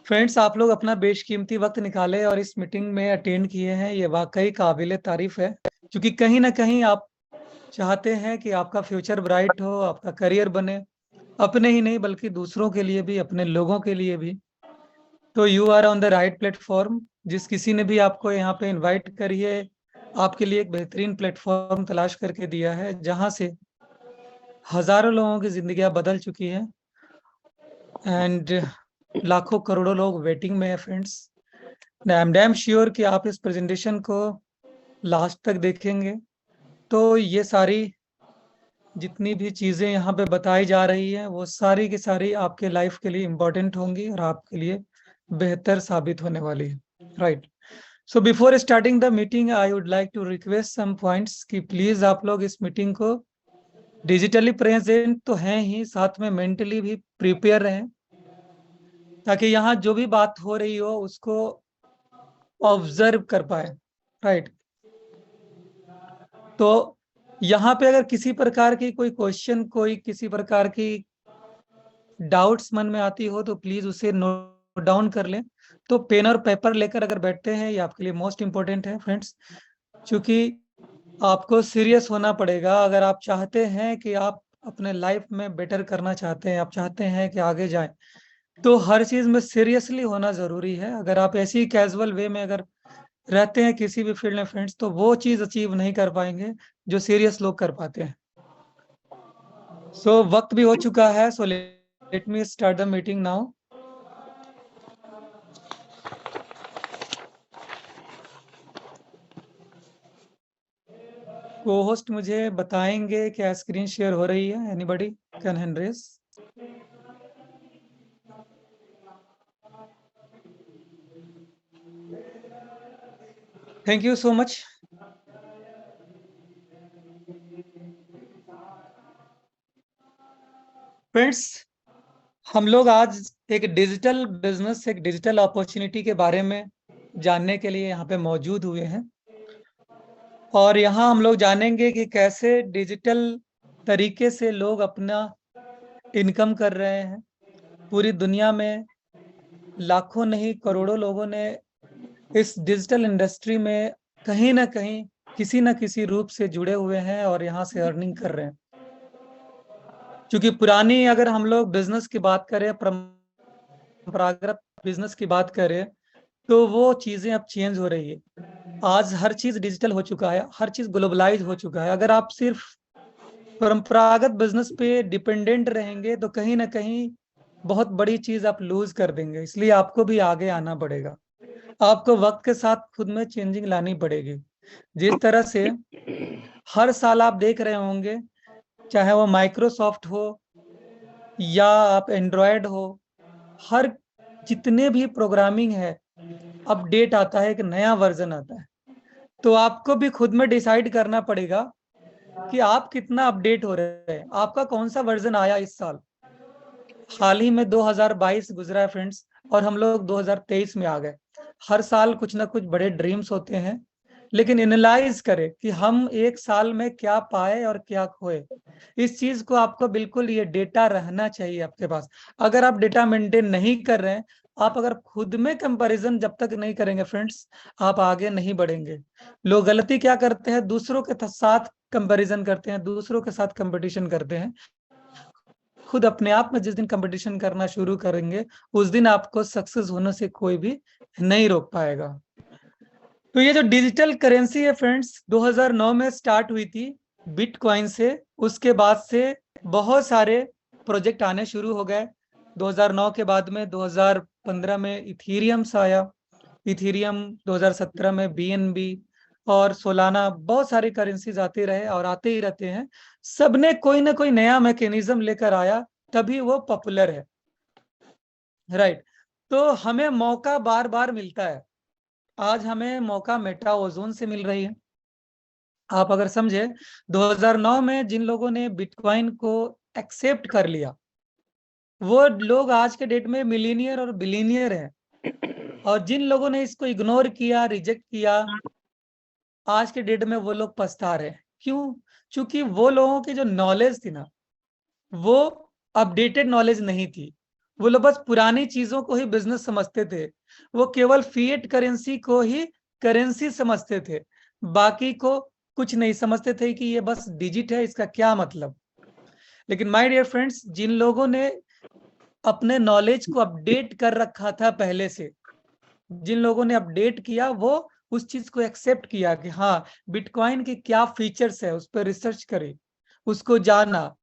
Friends, आप लोग अपना बेशकीमती वक्त निकाले और इस मीटिंग में अटेंड किए हैं, ये वाकई काबिले तारीफ है। क्योंकि कहीं ना कहीं आप चाहते हैं कि आपका फ्यूचर ब्राइट हो, आपका करियर बने, अपने ही नहीं बल्कि दूसरों के लिए भी, अपने लोगों के लिए भी। तो you are on the right platform. जिस किसी ने भी आपको यहाँ पे इनवाइट करिए, आपके लिए एक बेहतरीन प्लेटफॉर्म तलाश करके दिया है, जहाँ से हजारों लोगों की जिंदगियां बदल चुकी हैं एंड लाखों करोड़ों लोग वेटिंग में है। Friends, I am damn sure कि आप इस प्रेजेंटेशन को लास्ट तक देखेंगे तो ये सारी जितनी भी चीज़ें यहाँ पे बताई जा रही हैं वो सारी की सारी आपके लाइफ के लिए इम्पोर्टेंट होंगी और आपके लिए बेहतर साबित होने वाली है। Right. So before starting the meeting I would like to request some points कि प्लीज़ आप लोग इस मीटिंग को डिजिटली प्रेजेंट तो हैं ही, साथ में मेंटली भी प्रिपेयर रहें, ताकि यहाँ जो भी बात हो रही हो उसको ऑब्जर्व कर पाए। राइट। तो यहाँ पे अगर किसी प्रकार की कोई क्वेश्चन, कोई किसी प्रकार की डाउट्स मन में आती हो तो प्लीज उसे नोट डाउन कर लें। तो पेन और पेपर लेकर अगर बैठते हैं, ये आपके लिए मोस्ट इम्पोर्टेंट है फ्रेंड्स, क्योंकि आपको सीरियस होना पड़ेगा। अगर आप चाहते हैं कि आप अपने लाइफ में बेटर करना चाहते हैं, आप चाहते हैं कि आगे जाएं, तो हर चीज में सीरियसली होना जरूरी है। अगर आप ऐसे ही कैजुअल वे में अगर रहते हैं किसी भी फील्ड में फ्रेंड्स, तो वो चीज अचीव नहीं कर पाएंगे जो सीरियस लोग कर पाते हैं। सो वक्त भी हो चुका है, so let me start the meeting now. Cohost मुझे बताएंगे क्या स्क्रीन शेयर हो रही है? Anybody can hand raise? Thank you so much. Friends, हम लोग आज एक डिजिटल बिजनेस, एक डिजिटल अपॉर्चुनिटी के बारे में जानने के लिए यहाँ पे मौजूद हुए हैं। और यहाँ हम लोग जानेंगे कि कैसे डिजिटल तरीके से लोग अपना इनकम कर रहे हैं। पूरी दुनिया में लाखों नहीं करोड़ों लोगों ने इस डिजिटल इंडस्ट्री में कहीं ना कहीं किसी न किसी रूप से जुड़े हुए हैं और यहाँ से अर्निंग कर रहे हैं। क्योंकि पुरानी अगर हम लोग बिजनेस की बात करें, परंपरागत बिजनेस की बात करें, तो वो चीजें अब चेंज हो रही है। आज हर चीज डिजिटल हो चुका है, हर चीज ग्लोबलाइज हो चुका है। अगर आप सिर्फ परंपरागत बिजनेस पे डिपेंडेंट रहेंगे तो कहीं ना कहीं बहुत बड़ी चीज आप लूज कर देंगे। इसलिए आपको भी आगे आना पड़ेगा, आपको वक्त के साथ खुद में चेंजिंग लानी पड़ेगी। जिस तरह से हर साल आप देख रहे होंगे, चाहे वो माइक्रोसॉफ्ट हो या आप एंड्रॉयड हो, हर जितने भी प्रोग्रामिंग है, अपडेट आता है, एक नया वर्जन आता है। तो आपको भी खुद में डिसाइड करना पड़ेगा कि आप कितना अपडेट हो रहे हैं, आपका कौन सा वर्जन आया इस साल। हाल ही में 2022 गुजरा है फ्रेंड्स, और हम लोग 2023 में आ गए। हर साल कुछ ना कुछ बड़े ड्रीम्स होते हैं, लेकिन एनालाइज करें कि हम एक साल में क्या पाए और क्या खोए। इस चीज को आपको बिल्कुल ये डेटा रहना चाहिए आपके पास। अगर आप डेटा मेंटेन नहीं कर रहे हैं, आप अगर खुद में कंपैरिजन जब तक नहीं करेंगे फ्रेंड्स, आप आगे नहीं बढ़ेंगे। लोग गलती क्या करते हैं, दूसरों के साथ कंपैरिजन करते हैं, दूसरों के साथ कंपटीशन करते हैं। खुद अपने आप में जिस दिन कंपटीशन करना शुरू करेंगे, उस दिन आपको सक्सेस होने से कोई भी नहीं रोक पाएगा। तो ये जो डिजिटल करेंसी है फ्रेंड्स, 2009 में स्टार्ट हुई थी बिटकॉइन से। उसके बाद से बहुत सारे प्रोजेक्ट आने शुरू हो गए। 2009 के बाद में 2015 में इथीरियम आया, इथीरियम 2017 में बीएनबी, और सोलाना, बहुत सारी करेंसीज आते रहे और आते ही रहते हैं। सबने कोई ना कोई नया मैकेनिज्म लेकर आया, तभी वो पॉपुलर है। राइट। तो हमें मौका बार बार मिलता है। आज हमें मौका मेटा ओजोन से मिल रही है। आप अगर समझे, 2009 में जिन लोगों ने बिटकॉइन को एक्सेप्ट कर लिया, वो लोग आज के डेट में मिलीनियर और बिलीनियर हैं। और जिन लोगों ने इसको इग्नोर किया, रिजेक्ट किया, आज के डेट में वो लोग पछता रहे हैं। क्यों? क्योंकि वो लोगों की जो नॉलेज थी ना, वो अपडेटेड नॉलेज नहीं थी। वो लोग बस पुरानी चीजों को ही बिजनेस समझते थे, वो केवल फिएट करेंसी को ही करेंसी समझते थे, बाकी को कुछ नहीं समझते थे कि ये बस डिजिट है, इसका क्या मतलब। लेकिन माय डियर फ्रेंड्स, जिन लोगों ने अपने नॉलेज को अपडेट कर रखा था पहले से, जिन लोगों ने अपडेट किया, वो उस चीज को एक्सेप्ट किया कि हाँ बिटकॉइन के क्या फीचर्स है, उस पर रिसर्च करे, उसको जाना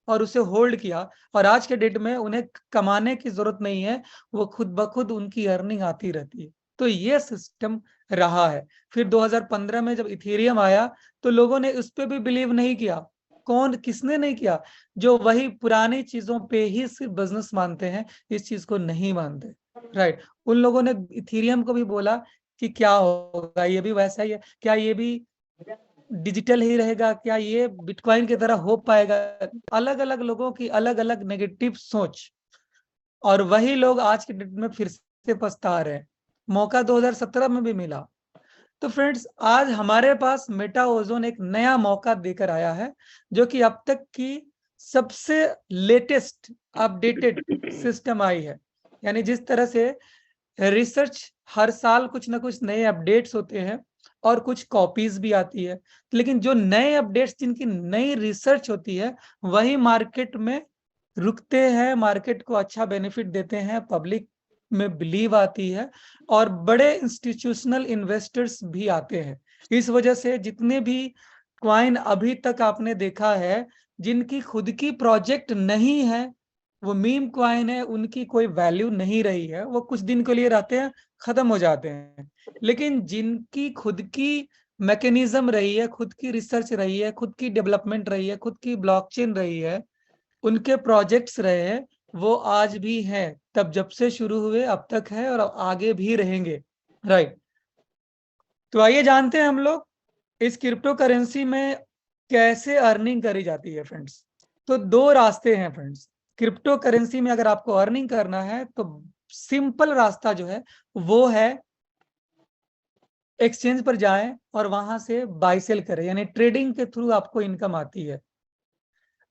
और उसे होल्ड किया, और आज के डेट में उन्हें कमाने की जरूरत नहीं है, वो खुद ब खुद उनकी अर्निंग आती रहती है। तो ये सिस्टम रहा है। फिर 2015 में जब इथेरियम आया तो लोगों ने उस पर भी बिलीव नहीं किया। कौन, किसने नहीं किया? जो वही पुरानी चीजों पे ही सिर्फ बिजनेस मानते हैं, इस चीज को नहीं मानते, राइट। उन लोगों ने इथेरियम को भी बोला कि क्या होगा, ये भी वैसा ही है क्या, ये भी डिजिटल ही रहेगा क्या, ये बिटकॉइन की तरह हो पाएगा? अलग अलग लोगों की अलग अलग नेगेटिव सोच, और वही लोग आज के डेट में फिर से पछता रहे हैं। मौका 2017 में भी मिला। तो फ्रेंड्स, आज हमारे पास मेटा ओजोन एक नया मौका देकर आया है, जो कि अब तक की सबसे लेटेस्ट अपडेटेड सिस्टम आई है। यानी जिस तरह से रिसर्च हर साल कुछ ना कुछ नए अपडेट्स होते हैं और कुछ कॉपीज भी आती है, लेकिन जो नए अपडेट्स, जिनकी नई रिसर्च होती है, वही मार्केट में रुकते हैं, मार्केट को अच्छा बेनिफिट देते हैं, पब्लिक में बिलीव आती है, और बड़े इंस्टीट्यूशनल इन्वेस्टर्स भी आते हैं। इस वजह से जितने भी क्वाइन अभी तक आपने देखा है, जिनकी खुद की प्रोजेक्ट नहीं है, वो मीम क्वाइन है, उनकी कोई वैल्यू नहीं रही है, वो कुछ दिन के लिए रहते हैं, खत्म हो जाते हैं। लेकिन जिनकी खुद की मैकेनिज्म रही है, खुद की रिसर्च रही है, खुद की डेवलपमेंट रही है, खुद की ब्लॉकचेन रही है, उनके प्रोजेक्ट्स रहे हैं, वो आज भी हैं। तब जब से शुरू हुए अब तक है, और आगे भी रहेंगे, राइट। तो आइए जानते हैं हम लोग इस क्रिप्टो करेंसी में कैसे अर्निंग करी जाती है फ्रेंड्स। तो दो रास्ते हैं फ्रेंड्स। क्रिप्टो करेंसी में अगर आपको अर्निंग करना है तो सिंपल रास्ता जो है वो है एक्सचेंज पर जाएं और वहां से बाय सेल करें, यानी ट्रेडिंग के थ्रू आपको इनकम आती है।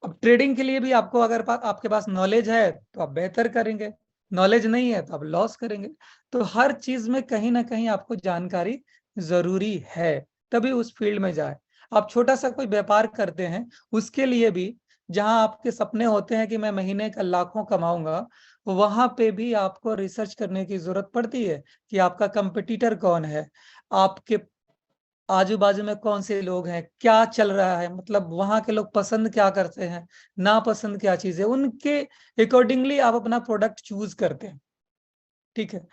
अब ट्रेडिंग के लिए भी आपको, अगर आपके पास नॉलेज है तो आप बेहतर करेंगे, नॉलेज नहीं है तो आप लॉस करेंगे। तो हर चीज में कहीं ना कहीं आपको जानकारी जरूरी है, तभी उस फील्ड में जाए। आप छोटा सा कोई व्यापार करते हैं, उसके लिए भी जहां आपके सपने होते हैं कि मैं महीने का लाखों कमाऊंगा, वहां पे भी आपको रिसर्च करने की जरूरत पड़ती है कि आपका कंपटीटर कौन है, आपके आजू बाजू में कौन से लोग हैं, क्या चल रहा है, मतलब वहां के लोग पसंद क्या करते हैं, नापसंद क्या चीज है, उनके अकॉर्डिंगली आप अपना प्रोडक्ट चूज करते हैं। ठीक है,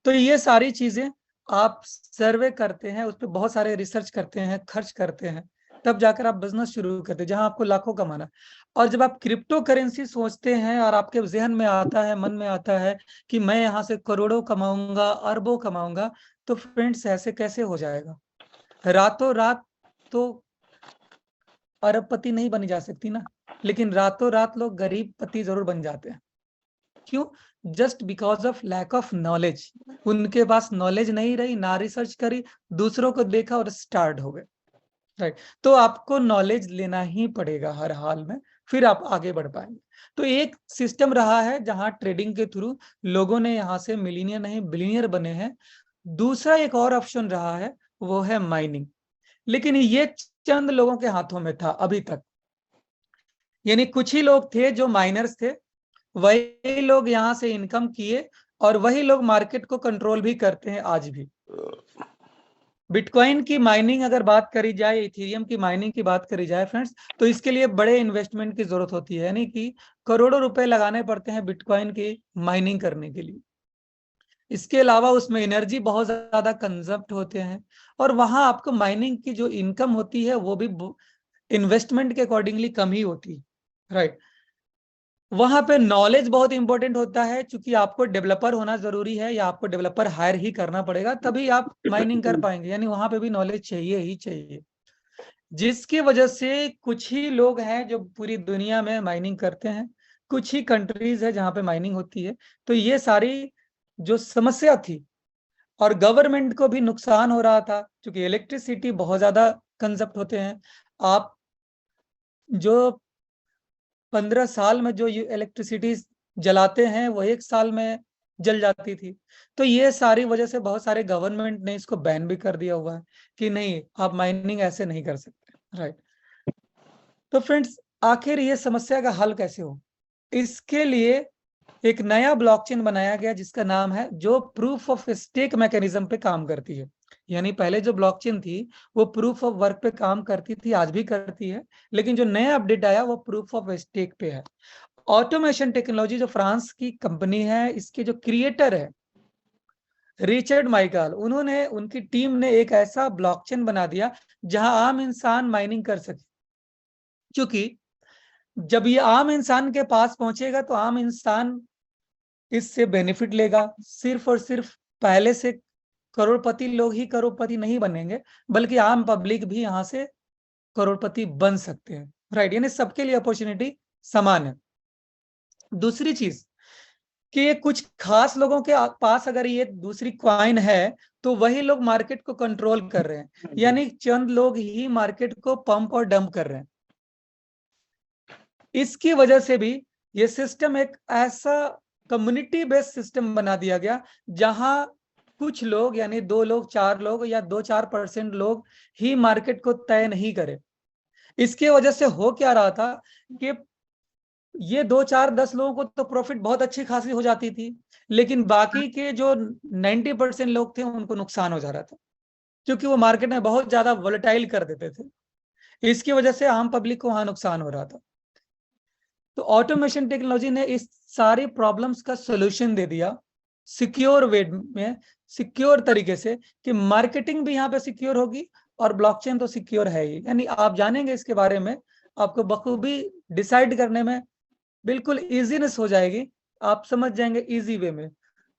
तो ये सारी चीजें आप सर्वे करते हैं, उस पर बहुत सारे रिसर्च करते हैं, खर्च करते हैं, तब जाकर आप बिजनेस शुरू करते हैं जहां आपको लाखों कमाना। और जब आप क्रिप्टो करेंसी सोचते हैं और आपके जहन में आता है, मन में आता है कि मैं यहाँ से करोड़ों कमाऊंगा, अरबों कमाऊंगा, तो फ्रेंड्स ऐसे कैसे हो जाएगा? रातों रात तो अरबपति नहीं बनी जा सकती ना, लेकिन रातों रात लोग गरीब पति जरूर बन जाते हैं। क्यों? Just because of lack of knowledge. उनके पास नॉलेज नहीं रही, ना रिसर्च करी, दूसरों को देखा और स्टार्ट हो गए, राइट। तो आपको नॉलेज लेना ही पड़ेगा हर हाल में, फिर आप आगे बढ़ पाएंगे। तो एक सिस्टम रहा है जहां ट्रेडिंग के थ्रू लोगों ने यहां से मिलीनियर नहीं बिलीनियर बने हैं। दूसरा एक और ऑप्शन रहा है, वो है माइनिंग। लेकिन ये चंद लोगों के हाथों में था अभी तक, यानी कुछ ही लोग थे जो माइनर्स थे, वही लोग यहाँ से इनकम किए, और वही लोग मार्केट को कंट्रोल भी करते हैं आज भी। बिटकॉइन की माइनिंग अगर बात करी जाए, इथेरियम की माइनिंग की बात करी जाए फ्रेंड्स, तो इसके लिए बड़े इन्वेस्टमेंट की जरूरत होती है, यानी कि करोड़ों रुपए लगाने पड़ते हैं बिटकॉइन की माइनिंग करने के लिए। इसके अलावा उसमें एनर्जी बहुत ज्यादा कंजप्ट होते हैं, और वहां आपको माइनिंग की जो इनकम होती है वो भी इन्वेस्टमेंट के अकॉर्डिंगली कम ही होती है, राइट। वहां पे नॉलेज बहुत इंपॉर्टेंट होता है, क्योंकि आपको डेवलपर होना जरूरी है, या आपको डेवलपर हायर ही करना पड़ेगा, तभी आप माइनिंग कर पाएंगे, यानी वहां पे भी नॉलेज चाहिए ही चाहिए। जिसकी वजह से कुछ ही लोग हैं जो पूरी दुनिया में माइनिंग करते हैं, कुछ ही कंट्रीज है जहाँ पे माइनिंग होती है। तो ये सारी जो समस्या थी, और गवर्नमेंट को भी नुकसान हो रहा था, क्योंकि इलेक्ट्रिसिटी बहुत ज्यादा कंजप्ट होते हैं। आप जो 15 साल में जो इलेक्ट्रिसिटी जलाते हैं वो 1 साल में जल जाती थी। तो ये सारी वजह से बहुत सारे गवर्नमेंट ने इसको बैन भी कर दिया हुआ है कि नहीं, आप माइनिंग ऐसे नहीं कर सकते, राइट। तो फ्रेंड्स, आखिर ये समस्या का हल कैसे हो? इसके लिए एक नया ब्लॉकचेन बनाया गया जिसका नाम है, जो प्रूफ ऑफ स्टेक मैकेनिज्म पे काम करती है। यानी पहले जो ब्लॉकचेन थी वो प्रूफ ऑफ वर्क पे काम करती थी, आज भी करती है, लेकिन जो नया अपडेट आया वो प्रूफ ऑफ स्टेक पे है। ऑटोमेशन टेक्नोलॉजी जो फ्रांस की कंपनी है, इसके जो क्रिएटर है रिचर्ड माइकल, उन्होंने, उनकी टीम ने एक ऐसा ब्लॉकचेन बना दिया जहां आम इंसान माइनिंग कर सके। क्योंकि जब ये आम इंसान के पास पहुंचेगा तो आम इंसान इससे बेनिफिट लेगा। सिर्फ और सिर्फ पहले से करोड़पति लोग ही करोड़पति नहीं बनेंगे, बल्कि आम पब्लिक भी यहां से करोड़पति बन सकते हैं, राइट। यानी सबके लिए अपॉर्चुनिटी समान है। दूसरी चीज कि ये कुछ खास लोगों के पास अगर ये दूसरी क्वाइन है तो वही लोग मार्केट को कंट्रोल कर रहे हैं, यानी चंद लोग ही मार्केट को पंप और डंप कर रहे हैं। इसकी वजह से भी ये सिस्टम एक ऐसा कम्युनिटी बेस्ड सिस्टम बना दिया गया जहां कुछ लोग, यानी 2 लोग 4 लोग या 2-4% लोग ही मार्केट को तय नहीं करे। इसके वजह से हो क्या रहा था कि ये 2-4-10 लोगों को तो प्रॉफिट बहुत अच्छी खासी हो जाती थी, लेकिन बाकी के जो 90% लोग थे उनको नुकसान हो जा रहा था, क्योंकि वो मार्केट में बहुत ज्यादा वोलेटाइल कर देते थे। इसकी वजह से आम पब्लिक को वहां नुकसान हो रहा था। तो ऑटोमेशन टेक्नोलॉजी ने इस सारी प्रॉब्लम्स का सोल्यूशन दे दिया सिक्योर वे में, सिक्योर तरीके से, कि मार्केटिंग भी यहाँ पे सिक्योर होगी और ब्लॉकचेन तो सिक्योर है ही। यानी आप जानेंगे इसके बारे में, आपको बखूबी डिसाइड करने में बिल्कुल इजीनेस हो जाएगी, आप समझ जाएंगे इजी वे में।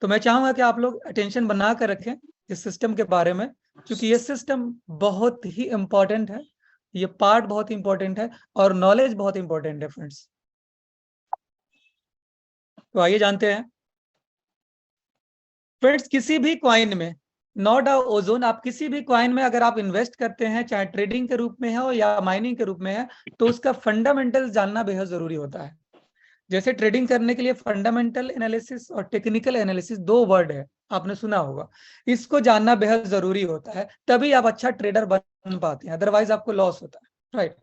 तो मैं चाहूंगा कि आप लोग अटेंशन बना कर रखें इस सिस्टम के बारे में, क्योंकि ये सिस्टम बहुत ही इंपॉर्टेंट है, ये पार्ट बहुत इंपॉर्टेंट है और नॉलेज बहुत इंपॉर्टेंट है फ्रेंड्स। तो आइए जानते हैं फ्रेंड्स, किसी भी क्वाइन में, नॉट अ ओजोन, आप किसी भी क्वाइन में अगर आप इन्वेस्ट करते हैं, चाहे ट्रेडिंग के रूप में हो या माइनिंग के रूप में है, तो उसका फंडामेंटल जानना बेहद जरूरी होता है। जैसे ट्रेडिंग करने के लिए फंडामेंटल एनालिसिस और टेक्निकल एनालिसिस 2 वर्ड है, आपने सुना होगा। इसको जानना बेहद जरूरी होता है, तभी आप अच्छा ट्रेडर बन पाते हैं, अदरवाइज आपको लॉस होता है, राइट।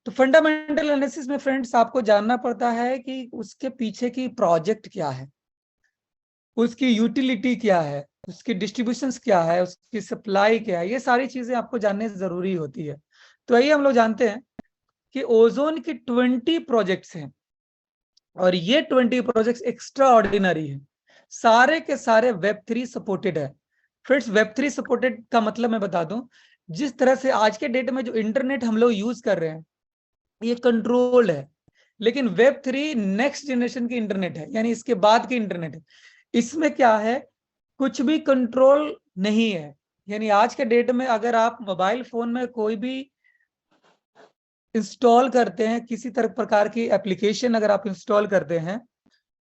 तो फंडामेंटल एनालिसिस में फ्रेंड्स आपको जानना पड़ता है कि उसके पीछे की प्रोजेक्ट क्या है, उसकी यूटिलिटी क्या है, उसकी डिस्ट्रीब्यूशंस क्या है, उसकी सप्लाई क्या है, ये सारी चीजें आपको जानने जरूरी होती है। तो आइए हम लोग जानते हैं कि ओजोन की 20 प्रोजेक्ट्स हैं और ये 20 प्रोजेक्ट्स एक्स्ट्रा ऑर्डिनरी है, सारे के सारे वेब3 सपोर्टेड है। फ्रेंड्स, वेब3 सपोर्टेड का मतलब मैं बता दूं, जिस तरह से आज के डेट में जो इंटरनेट हम लोग यूज कर रहे हैं ये कंट्रोल्ड है, लेकिन वेब3 नेक्स्ट जनरेशन की इंटरनेट है, यानी इसके बाद की इंटरनेट है। इसमें क्या है, कुछ भी कंट्रोल नहीं है। यानी आज के डेट में अगर आप मोबाइल फोन में कोई भी इंस्टॉल करते हैं, किसी तरह प्रकार की एप्लीकेशन अगर आप इंस्टॉल करते हैं,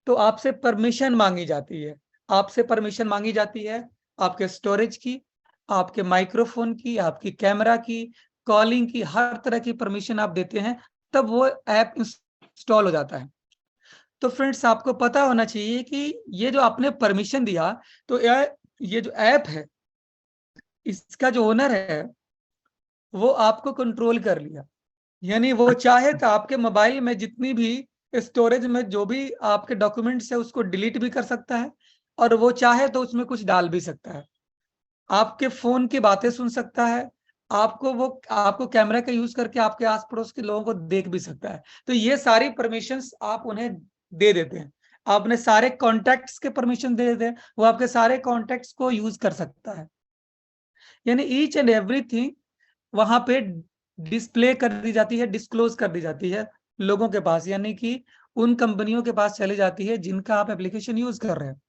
तो आपसे परमिशन मांगी जाती है। आपसे परमिशन मांगी जाती है आपके स्टोरेज की, आपके माइक्रोफोन की, आपकी कैमरा की, कॉलिंग की, हर तरह की परमिशन आप देते हैं, तब वो ऐप इंस्टॉल हो जाता है। तो फ्रेंड्स, आपको पता होना चाहिए कि ये जो आपने परमिशन दिया, तो ये जो ऐप है इसका जो ओनर है वो आपको कंट्रोल कर लिया। यानी वो चाहे तो आपके मोबाइल में जितनी भी स्टोरेज में जो भी आपके डॉक्यूमेंट्स है उसको डिलीट भी कर सकता है, और वो चाहे तो उसमें कुछ डाल भी सकता है, आपके फोन की बातें सुन सकता है, आपको कैमरा का यूज करके आपके आस पड़ोस के लोगों को देख भी सकता है। तो ये सारी परमिशंस आप उन्हें दे देते हैं, आप अपने सारे कॉन्टैक्ट्स के परमिशन दे देते हैं, वो आपके सारे कॉन्टैक्ट्स को यूज कर सकता है। यानी ईच एंड एवरीथिंग वहां पे डिस्प्ले कर दी जाती है, डिस्क्लोज कर दी जाती है लोगों के पास, यानी कि उन कंपनियों के पास चली जाती है जिनका आप एप्लीकेशन यूज कर रहे हैं।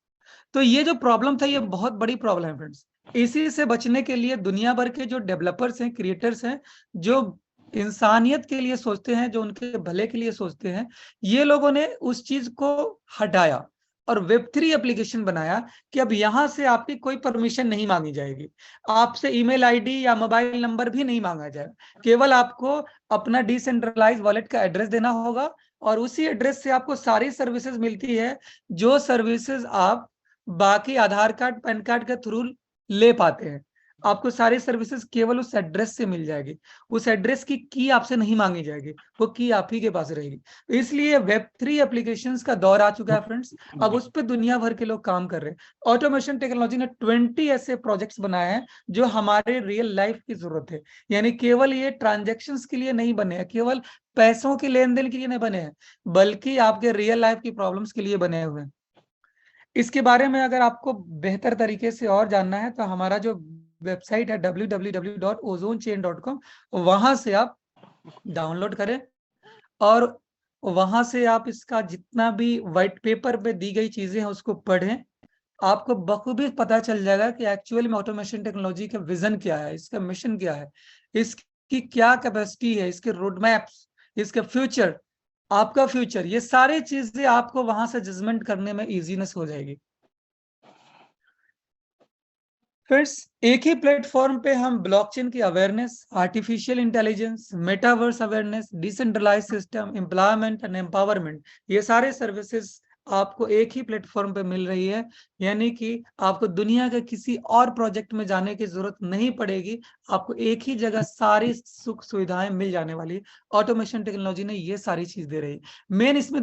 तो ये जो प्रॉब्लम था ये बहुत बड़ी प्रॉब्लम है फ्रेंड्स। इसी से बचने के लिए दुनिया भर के जो डेवलपर्स हैं, क्रिएटर्स हैं, जो इंसानियत के लिए सोचते हैं, जो उनके भले के लिए सोचते हैं, ये लोगों ने उस चीज को हटाया और वेब3 एप्लीकेशन बनाया कि अब यहां से आपकी कोई परमिशन नहीं मांगी जाएगी, आपसे ईमेल आईडी या मोबाइल नंबर भी नहीं मांगा जाएगा, केवल आपको अपना डिसेंट्रलाइज वॉलेट का एड्रेस देना होगा और उसी एड्रेस से आपको सारी सर्विसेज मिलती है जो सर्विसेज आप बाकी आधार कार्ड पैन कार्ड के थ्रू ले पाते हैं। आपको सारी सर्विसेज केवल उस एड्रेस से मिल जाएगी। उस एड्रेस की आपसे नहीं मांगी जाएगी, वो की आप ही के पास रहेगी। तो इसलिए वेब3 एप्लीकेशंस का दौर आ चुका है फ्रेंड्स। अब उस पर दुनिया भर के लोग काम कर रहे हैं। ऑटोमेशन टेक्नोलॉजी ने 20 ऐसे प्रोजेक्ट्स बनाए हैं जो हमारे रियल लाइफ की जरूरत है। यानी केवल ये ट्रांजेक्शन्स के लिए नहीं बने हैं, केवल पैसों के लेन देन के लिए नहीं बने हैं, बल्कि आपके रियल लाइफ की प्रॉब्लम्स के लिए बने हुए हैं। इसके बारे में अगर आपको बेहतर तरीके से और जानना है तो हमारा जो वेबसाइट है www.ozonchain.com, वहां से आप डाउनलोड करें और वहां से आप इसका जितना भी व्हाइट पेपर पे दी गई चीजें हैं उसको पढ़ें। आपको बखूबी पता चल जाएगा कि एक्चुअल में ऑटोमेशन टेक्नोलॉजी का विजन क्या है, इसका मिशन क्या है, इसकी क्या कैपेसिटी है, इसके रोड मैप्स, इसका फ्यूचर, आपका फ्यूचर, ये सारी चीजें आपको वहां से जजमेंट करने में इजीनेस हो जाएगी। फ्रेंड्स, एक ही प्लेटफॉर्म पे हम ब्लॉकचेन की awareness, artificial intelligence, metaverse awareness, decentralise system, employment and empowerment, ये सारे सर्विसेज आपको एक ही प्लेटफॉर्म पे मिल रही है। यानी कि आपको दुनिया के किसी और प्रोजेक्ट में जाने की जरूरत नहीं पड़ेगी, आपको एक ही जगह सारी सुख सुविधाएं मिल जाने वाली है। ऑटोमेशन टेक्नोलॉजी ने ये सारी चीज दे रही है। मेन इसमें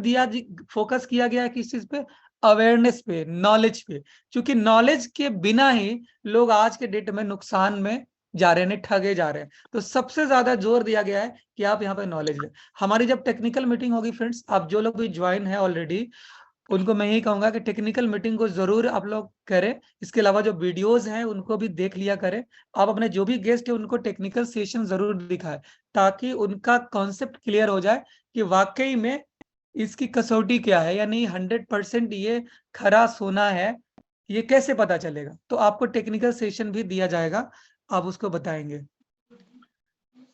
फोकस किया गया है किस चीज पे? अवेयरनेस पे, नॉलेज पे। क्योंकि नॉलेज के बिना ही लोग आज के डेट में नुकसान में जा रहे हैं, ठगे जा रहे हैं। तो सबसे ज्यादा जोर दिया गया है कि आप यहाँ पे नॉलेज लें। हमारी जब टेक्निकल मीटिंग होगी फ्रेंड्स, आप जो लोग भी ज्वाइन है ऑलरेडी, उनको मैं यही कहूंगा कि टेक्निकल मीटिंग को जरूर आप लोग करें। इसके अलावा जो वीडियोस हैं उनको भी देख लिया करें। आप अपने जो भी गेस्ट है उनको टेक्निकल सेशन जरूर दिखाएं, ताकि उनका कॉन्सेप्ट क्लियर हो जाए कि वाकई में इसकी कसौटी क्या है, यानी 100% ये खरा सोना है, ये कैसे पता चलेगा। तो आपको टेक्निकल सेशन भी दिया जाएगा, आप उसको बताएंगे।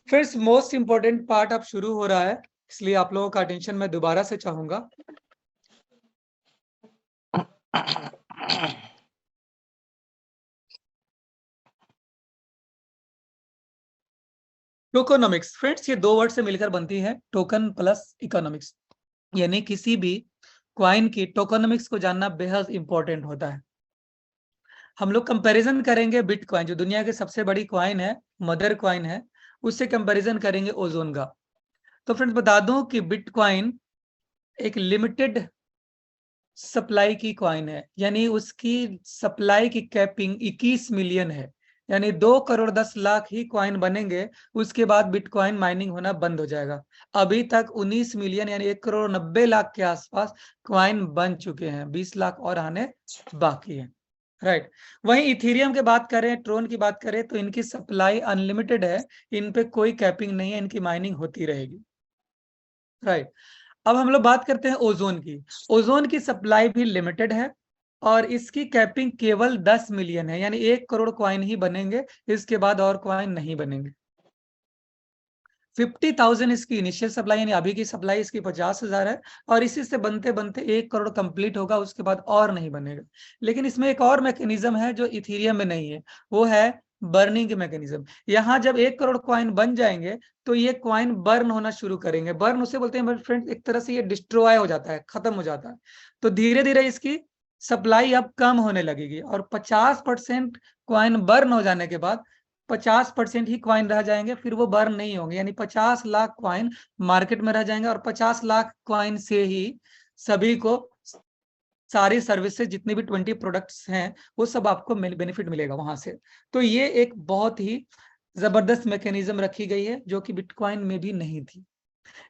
फिर मोस्ट इंपॉर्टेंट पार्ट अब शुरू हो रहा है, इसलिए आप लोगों का अटेंशन मैं दोबारा से चाहूंगा। टोकोनॉमिक्स फ्रेंड्स, ये दो वर्ड से मिलकर बनती है, टोकन प्लस इकोनॉमिक्स। यानी किसी भी क्वाइन की टोकोनॉमिक्स को जानना बेहद इंपॉर्टेंट होता है। हम लोग कंपैरिजन करेंगे बिटकॉइन, जो दुनिया की सबसे बड़ी क्वाइन है, मदर क्वाइन है, उससे कंपैरिजन करेंगे ओजोन का। तो फ्रेंड्स बता दूं कि बिटकॉइन एक लिमिटेड सप्लाई की क्वाइन है, यानी उसकी सप्लाई की कैपिंग 21 मिलियन है। यानी 2 करोड़ 10 लाख ही क्वाइन बनेंगे, उसके बाद बिटकॉइन माइनिंग होना बंद हो जाएगा। अभी तक 19 मिलियन यानी 1 करोड़ 90 लाख के आसपास क्वाइन बन चुके हैं, 20 लाख और आने बाकी है। राइट। वहीं इथेरियम की बात करें, ट्रोन की बात करें, तो इनकी सप्लाई अनलिमिटेड है, इन पे कोई कैपिंग नहीं है, इनकी माइनिंग होती रहेगी। राइट। अब हम लोग बात करते हैं ओजोन की। ओजोन की सप्लाई भी लिमिटेड है और इसकी कैपिंग केवल 10 मिलियन है, यानी 1 करोड़ क्वाइन ही बनेंगे, इसके बाद और क्वाइन नहीं बनेंगे। 50,000 इसकी इनिशियल सप्लाई, यानी अभी की सप्लाई इसकी 50,000 है, और इसी से बनते बनते 1 करोड़ कंप्लीट होगा, उसके बाद और नहीं बनेगा। लेकिन इसमें एक और मैकेनिज्म है जो इथेरियम में नहीं है, वो है बर्निंग मैकेनिज्म। यहाँ जब 1 करोड़ क्वाइन बन जाएंगे तो ये क्वाइन बर्न होना शुरू करेंगे। बर्न उसे बोलते हैं फ्रेंड्स, एक तरह से ये डिस्ट्रॉय हो जाता है, खत्म हो जाता है। तो धीरे धीरे इसकी सप्लाई अब कम होने लगेगी, और 50% क्वाइन बर्न हो जाने के बाद 50% ही क्वाइन रह जाएंगे, फिर वो बर्न नहीं होंगे। यानी 50 लाख क्वाइन मार्केट में रह जाएंगे, और 50 लाख क्वाइन से ही सभी को सारी सर्विसेज, जितनी भी 20 प्रोडक्ट्स हैं, वो सब आपको बेनिफिट मिलेगा वहां से। तो ये एक बहुत ही जबरदस्त मैकेनिज्म रखी गई है जो कि बिटकॉइन में भी नहीं थी।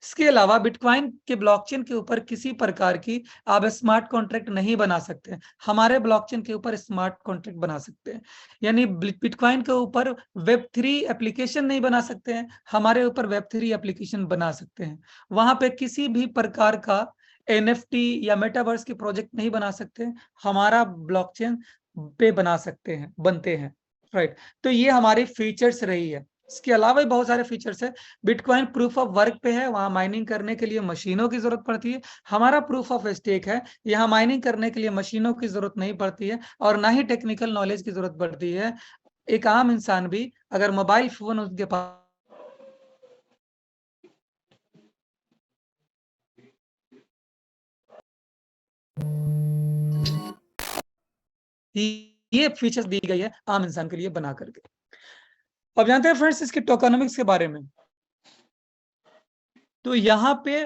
इसके अलावा बिटकॉइन के ब्लॉकचेन के ऊपर किसी प्रकार की आप स्मार्ट कॉन्ट्रैक्ट नहीं बना सकते। हमारे ब्लॉकचेन के ऊपर स्मार्ट कॉन्ट्रैक्ट बना सकते हैं, यानी बिटकॉइन के ऊपर वेब3 एप्लीकेशन नहीं बना सकते हैं, हमारे ऊपर वेब3 एप्लीकेशन बना सकते हैं। वहां पे किसी भी प्रकार का NFT या मेटावर्स के प्रोजेक्ट नहीं बना सकते, हमारा ब्लॉकचेन पे बना सकते हैं, बनते हैं। राइट। तो ये हमारी फीचर्स रही है। इसके अलावा भी बहुत सारे फीचर्स है। बिटकॉइन प्रूफ ऑफ वर्क पे है, वहां माइनिंग करने के लिए मशीनों की जरूरत पड़ती है। हमारा प्रूफ ऑफ स्टेक है, यहाँ माइनिंग करने के लिए मशीनों की जरूरत नहीं पड़ती है, और ना ही टेक्निकल नॉलेज की जरूरत पड़ती है। एक आम इंसान भी अगर मोबाइल फोन उसके पास ये फीचर्स दी गई है आम इंसान के लिए बना करके। अब जानते हैं फ्रेंड्स इसके टोकनोमिक्स के बारे में। तो यहाँ पे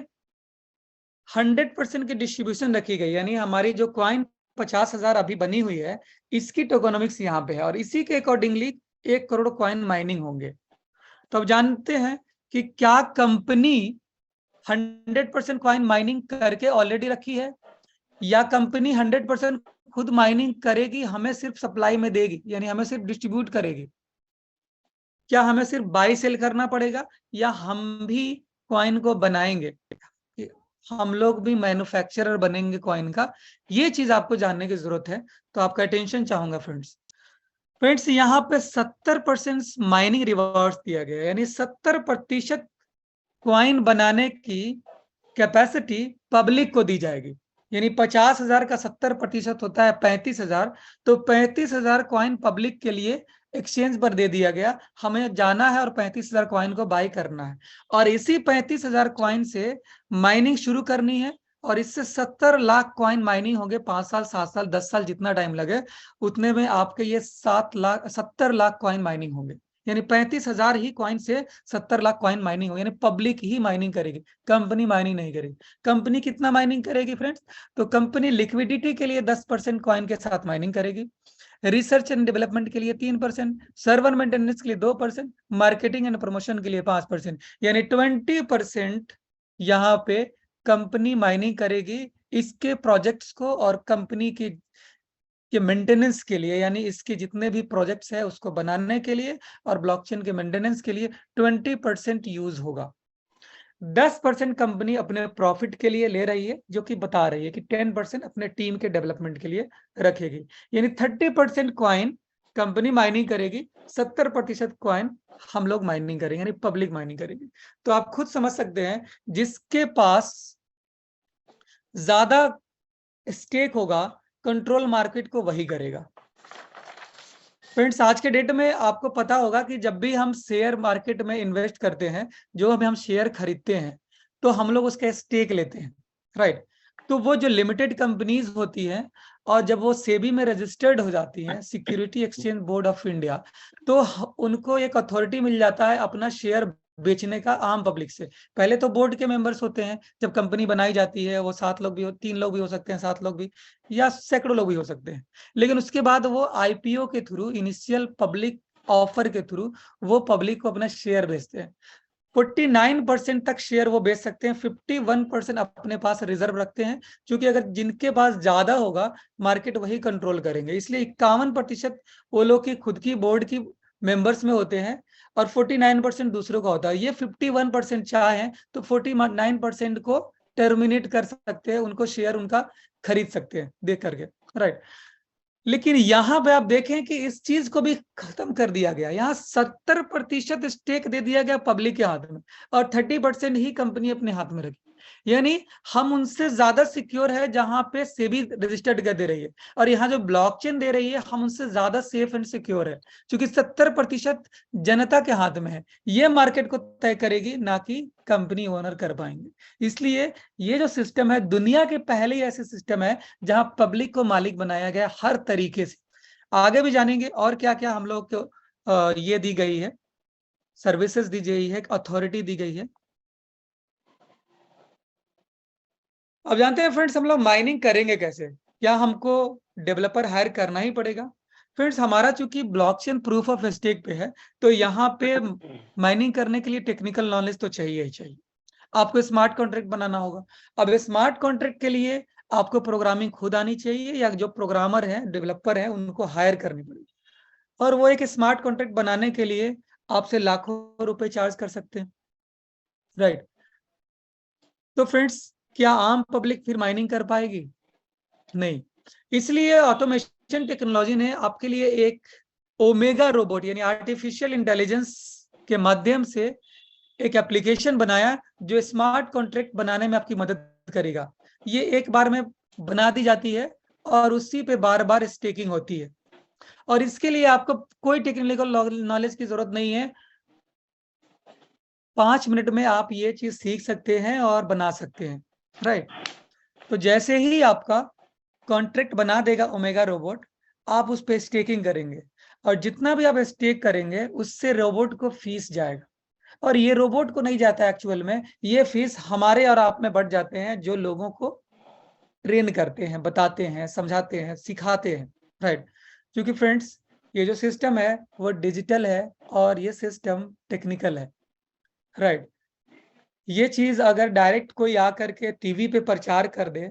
100% की डिस्ट्रीब्यूशन रखी गई, यानी हमारी जो क्वाइन 50,000 अभी बनी हुई है, इसकी टोकनोमिक्स यहाँ पे है, और इसी के अकॉर्डिंगली 1 करोड़ क्वाइन माइनिंग होंगे। तो अब जानते हैं कि क्या कंपनी 100% क्वाइन माइनिंग करके ऑलरेडी रखी है, या कंपनी 100% खुद माइनिंग करेगी, हमें सिर्फ सप्लाई में देगी, यानी हमें सिर्फ डिस्ट्रीब्यूट करेगी। क्या हमें सिर्फ बाई सेल करना पड़ेगा, या हम भी क्वाइन को बनाएंगे, हम लोग भी मैन्युफैक्चरर बनेंगे क्वाइन का? ये चीज आपको जानने की जरूरत है। तो आपका अटेंशन चाहूंगा फ्रेंड्स यहाँ पे 70% माइनिंग रिवॉर्ड्स दिया गया है, यानी 70% क्वाइन बनाने की कैपेसिटी पब्लिक को दी जाएगी। यानी 50,000 का 70% होता है 35,000, तो 35,000 क्वाइन पब्लिक के लिए एक्सचेंज पर दे दिया गया। हमें जाना है और 35,000 क्वाइन को बाय करना है, और इसी 35,000 क्वाइन से माइनिंग शुरू करनी है, और इससे 70 लाख क्वाइन माइनिंग होंगे। 5 साल, 7 साल, 10 साल, जितना टाइम लगे उतने में आपके ये 70 लाख क्वाइन माइनिंग होंगे। यानी 35,000 ही क्वाइन से 70 लाख क्वाइन माइनिंग हो, यानी पब्लिक ही माइनिंग करेगी, कंपनी माइनिंग नहीं करेगी। कंपनी कितना माइनिंग करेगी फ्रेंड्स? तो कंपनी लिक्विडिटी के लिए 10% क्वाइन के साथ माइनिंग करेगी, रिसर्च एंड डेवलपमेंट के लिए 3%, सर्वर मेंटेनेंस के लिए 2%, मार्केटिंग एंड प्रमोशन के लिए 5%, यानी 20% यहाँ पे कंपनी माइनिंग करेगी इसके प्रोजेक्ट्स को, और कंपनी की मेंटेनेंस के लिए, यानी इसके जितने भी प्रोजेक्ट्स है उसको बनाने के लिए और ब्लॉकचेन के मेंटेनेंस के लिए 20% यूज होगा। 10% कंपनी अपने प्रॉफिट के लिए ले रही है, जो कि बता रही है कि 10% अपने टीम के डेवलपमेंट के लिए रखेगी। यानी 30% क्वाइन कंपनी माइनिंग करेगी, 70% क्वाइन हम लोग माइनिंग करेंगे, यानी पब्लिक माइनिंग करेगी। तो आप खुद समझ सकते हैं, जिसके पास ज्यादा स्टेक होगा कंट्रोल मार्केट को, वही करेगा। फ्रेंड्स आज के डेट में आपको पता होगा कि जब भी हम शेयर मार्केट में इन्वेस्ट करते हैं, जो हम शेयर खरीदते हैं, तो हम लोग उसका स्टेक लेते हैं, राइट? तो वो जो लिमिटेड कंपनीज होती हैं, और जब वो सेबी में रजिस्टर्ड हो जाती हैं, security exchange board of India, तो उनको एक अथॉरिटी मिल जाता है अपना शेयर बेचने का आम पब्लिक से। पहले तो बोर्ड के मेंबर्स होते हैं, जब कंपनी बनाई जाती है, वो 7 लोग भी 3 लोग भी हो सकते हैं, 7 लोग भी, या सैकड़ों लोग भी हो सकते हैं। लेकिन उसके बाद वो आईपीओ के थ्रू, इनिशियल पब्लिक ऑफर के थ्रू, वो पब्लिक को अपना शेयर बेचते हैं। 49% तक शेयर वो बेच सकते हैं, 51% अपने पास रिजर्व रखते हैं, क्योंकि अगर जिनके पास ज्यादा होगा मार्केट वही कंट्रोल करेंगे। इसलिए 51% वो लोग की खुद की बोर्ड की मेंबर्स में होते हैं, और 49% दूसरों का होता है। ये 51% चाहे तो 49% को टर्मिनेट कर सकते हैं, उनको शेयर उनका खरीद सकते हैं देख करके, राइट? लेकिन यहां पे आप देखें कि इस चीज को भी खत्म कर दिया गया। यहाँ 70% स्टेक दे दिया गया पब्लिक के हाथ में, और 30% ही कंपनी अपने हाथ में रखी। यानी हम उनसे ज्यादा सिक्योर है जहां पे सेबी रजिस्टर्ड कर दे रही है, और यहाँ जो ब्लॉकचेन दे रही है हम उनसे ज्यादा सेफ एंड सिक्योर है, क्योंकि 70% जनता के हाथ में है। ये मार्केट को तय करेगी, ना कि कंपनी ओनर कर पाएंगे। इसलिए ये जो सिस्टम है, दुनिया के पहले ही ऐसे सिस्टम है जहां पब्लिक को मालिक बनाया गया हर तरीके से। आगे भी जानेंगे और क्या क्या हम लोग को ये दी गई है, सर्विसेज दी गई है, अथॉरिटी दी गई है। अब जानते हैं फ्रेंड्स हम लोग माइनिंग करेंगे कैसे? क्या हमको डेवलपर हायर करना ही पड़ेगा? फ्रेंड्स हमारा चूंकि ब्लॉकचेन प्रूफ ऑफ स्टेक पे है, तो यहाँ पे माइनिंग करने के लिए टेक्निकल नॉलेज तो चाहिए ही चाहिए। आपको स्मार्ट कॉन्ट्रैक्ट बनाना होगा। अब स्मार्ट कॉन्ट्रैक्ट के लिए आपको प्रोग्रामिंग खुद आनी चाहिए, या जो प्रोग्रामर है, डेवलपर है, उनको हायर करनी पड़ेगी। और वो एक स्मार्ट कॉन्ट्रैक्ट बनाने के लिए आपसे लाखों रुपए चार्ज कर सकते हैं, राइट? तो फ्रेंड्स क्या आम पब्लिक फिर माइनिंग कर पाएगी? नहीं। इसलिए ऑटोमेशन टेक्नोलॉजी ने आपके लिए एक ओमेगा रोबोट, यानी आर्टिफिशियल इंटेलिजेंस के माध्यम से एक एप्लीकेशन बनाया, जो स्मार्ट कॉन्ट्रैक्ट बनाने में आपकी मदद करेगा। ये एक बार में बना दी जाती है, और उसी पे बार बार स्टेकिंग होती है, और इसके लिए आपको कोई टेक्निकल नॉलेज की जरूरत नहीं है। 5 मिनट में आप ये चीज सीख सकते हैं और बना सकते हैं, राइट? तो जैसे ही आपका कॉन्ट्रैक्ट बना देगा ओमेगा रोबोट, आप उस पे स्टेकिंग करेंगे और जितना भी आप स्टेक करेंगे उससे रोबोट को फीस जाएगा। और ये रोबोट को नहीं जाता एक्चुअल में, ये फीस हमारे और आप में बढ़ जाते हैं जो लोगों को ट्रेन करते हैं, बताते हैं, समझाते हैं, सिखाते हैं, राइट। क्योंकि फ्रेंड्स ये जो सिस्टम है वो डिजिटल है और ये सिस्टम टेक्निकल है, राइट। ये चीज अगर डायरेक्ट कोई आकर के टीवी पे प्रचार कर दे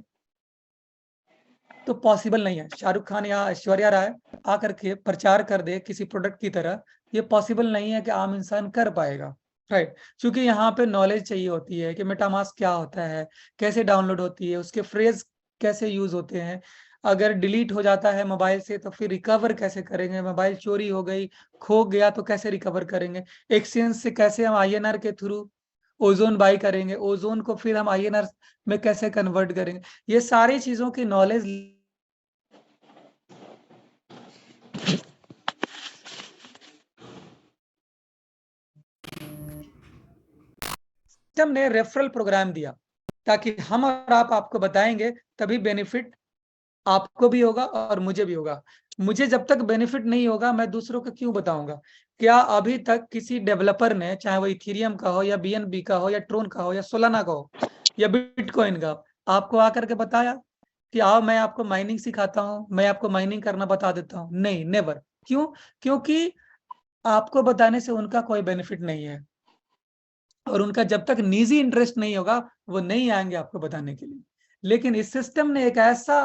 तो पॉसिबल नहीं है। शाहरुख खान या ऐश्वर्या राय आकर के प्रचार कर दे किसी प्रोडक्ट की तरह, ये पॉसिबल नहीं है कि आम इंसान कर पाएगा, राइट। क्योंकि यहाँ पे नॉलेज चाहिए होती है कि मेटामास्क क्या होता है, कैसे डाउनलोड होती है, उसके फ्रेज कैसे यूज होते हैं, अगर डिलीट हो जाता है मोबाइल से तो फिर रिकवर कैसे करेंगे, मोबाइल चोरी हो गई, खो गया तो कैसे रिकवर करेंगे, एक्सचेंज से कैसे हम आईएनआर के थ्रू ओजोन बाई करेंगे, ओजोन को फिर हम आईएनआर में कैसे कन्वर्ट करेंगे, ये सारी चीजों की नॉलेज सिस्टम ने रेफरल प्रोग्राम दिया ताकि हम और आप आपको बताएंगे, तभी बेनिफिट आपको भी होगा और मुझे भी होगा। मुझे जब तक बेनिफिट नहीं होगा मैं दूसरों को क्यों बताऊंगा। क्या अभी तक किसी डेवलपर ने, चाहे वो इथेरियम का हो या बीएनबी का हो या ट्रोन का हो या सोलाना का हो या बिटकॉइन का, आपको आकर के बताया कि आओ मैं आपको माइनिंग सिखाता हूँ, मैं आपको माइनिंग करना बता देता हूँ? नहीं, नेवर। क्यों? क्योंकि आपको बताने से उनका कोई बेनिफिट नहीं है और उनका जब तक निजी इंटरेस्ट नहीं होगा वो नहीं आएंगे आपको बताने के लिए। लेकिन इस सिस्टम ने एक ऐसा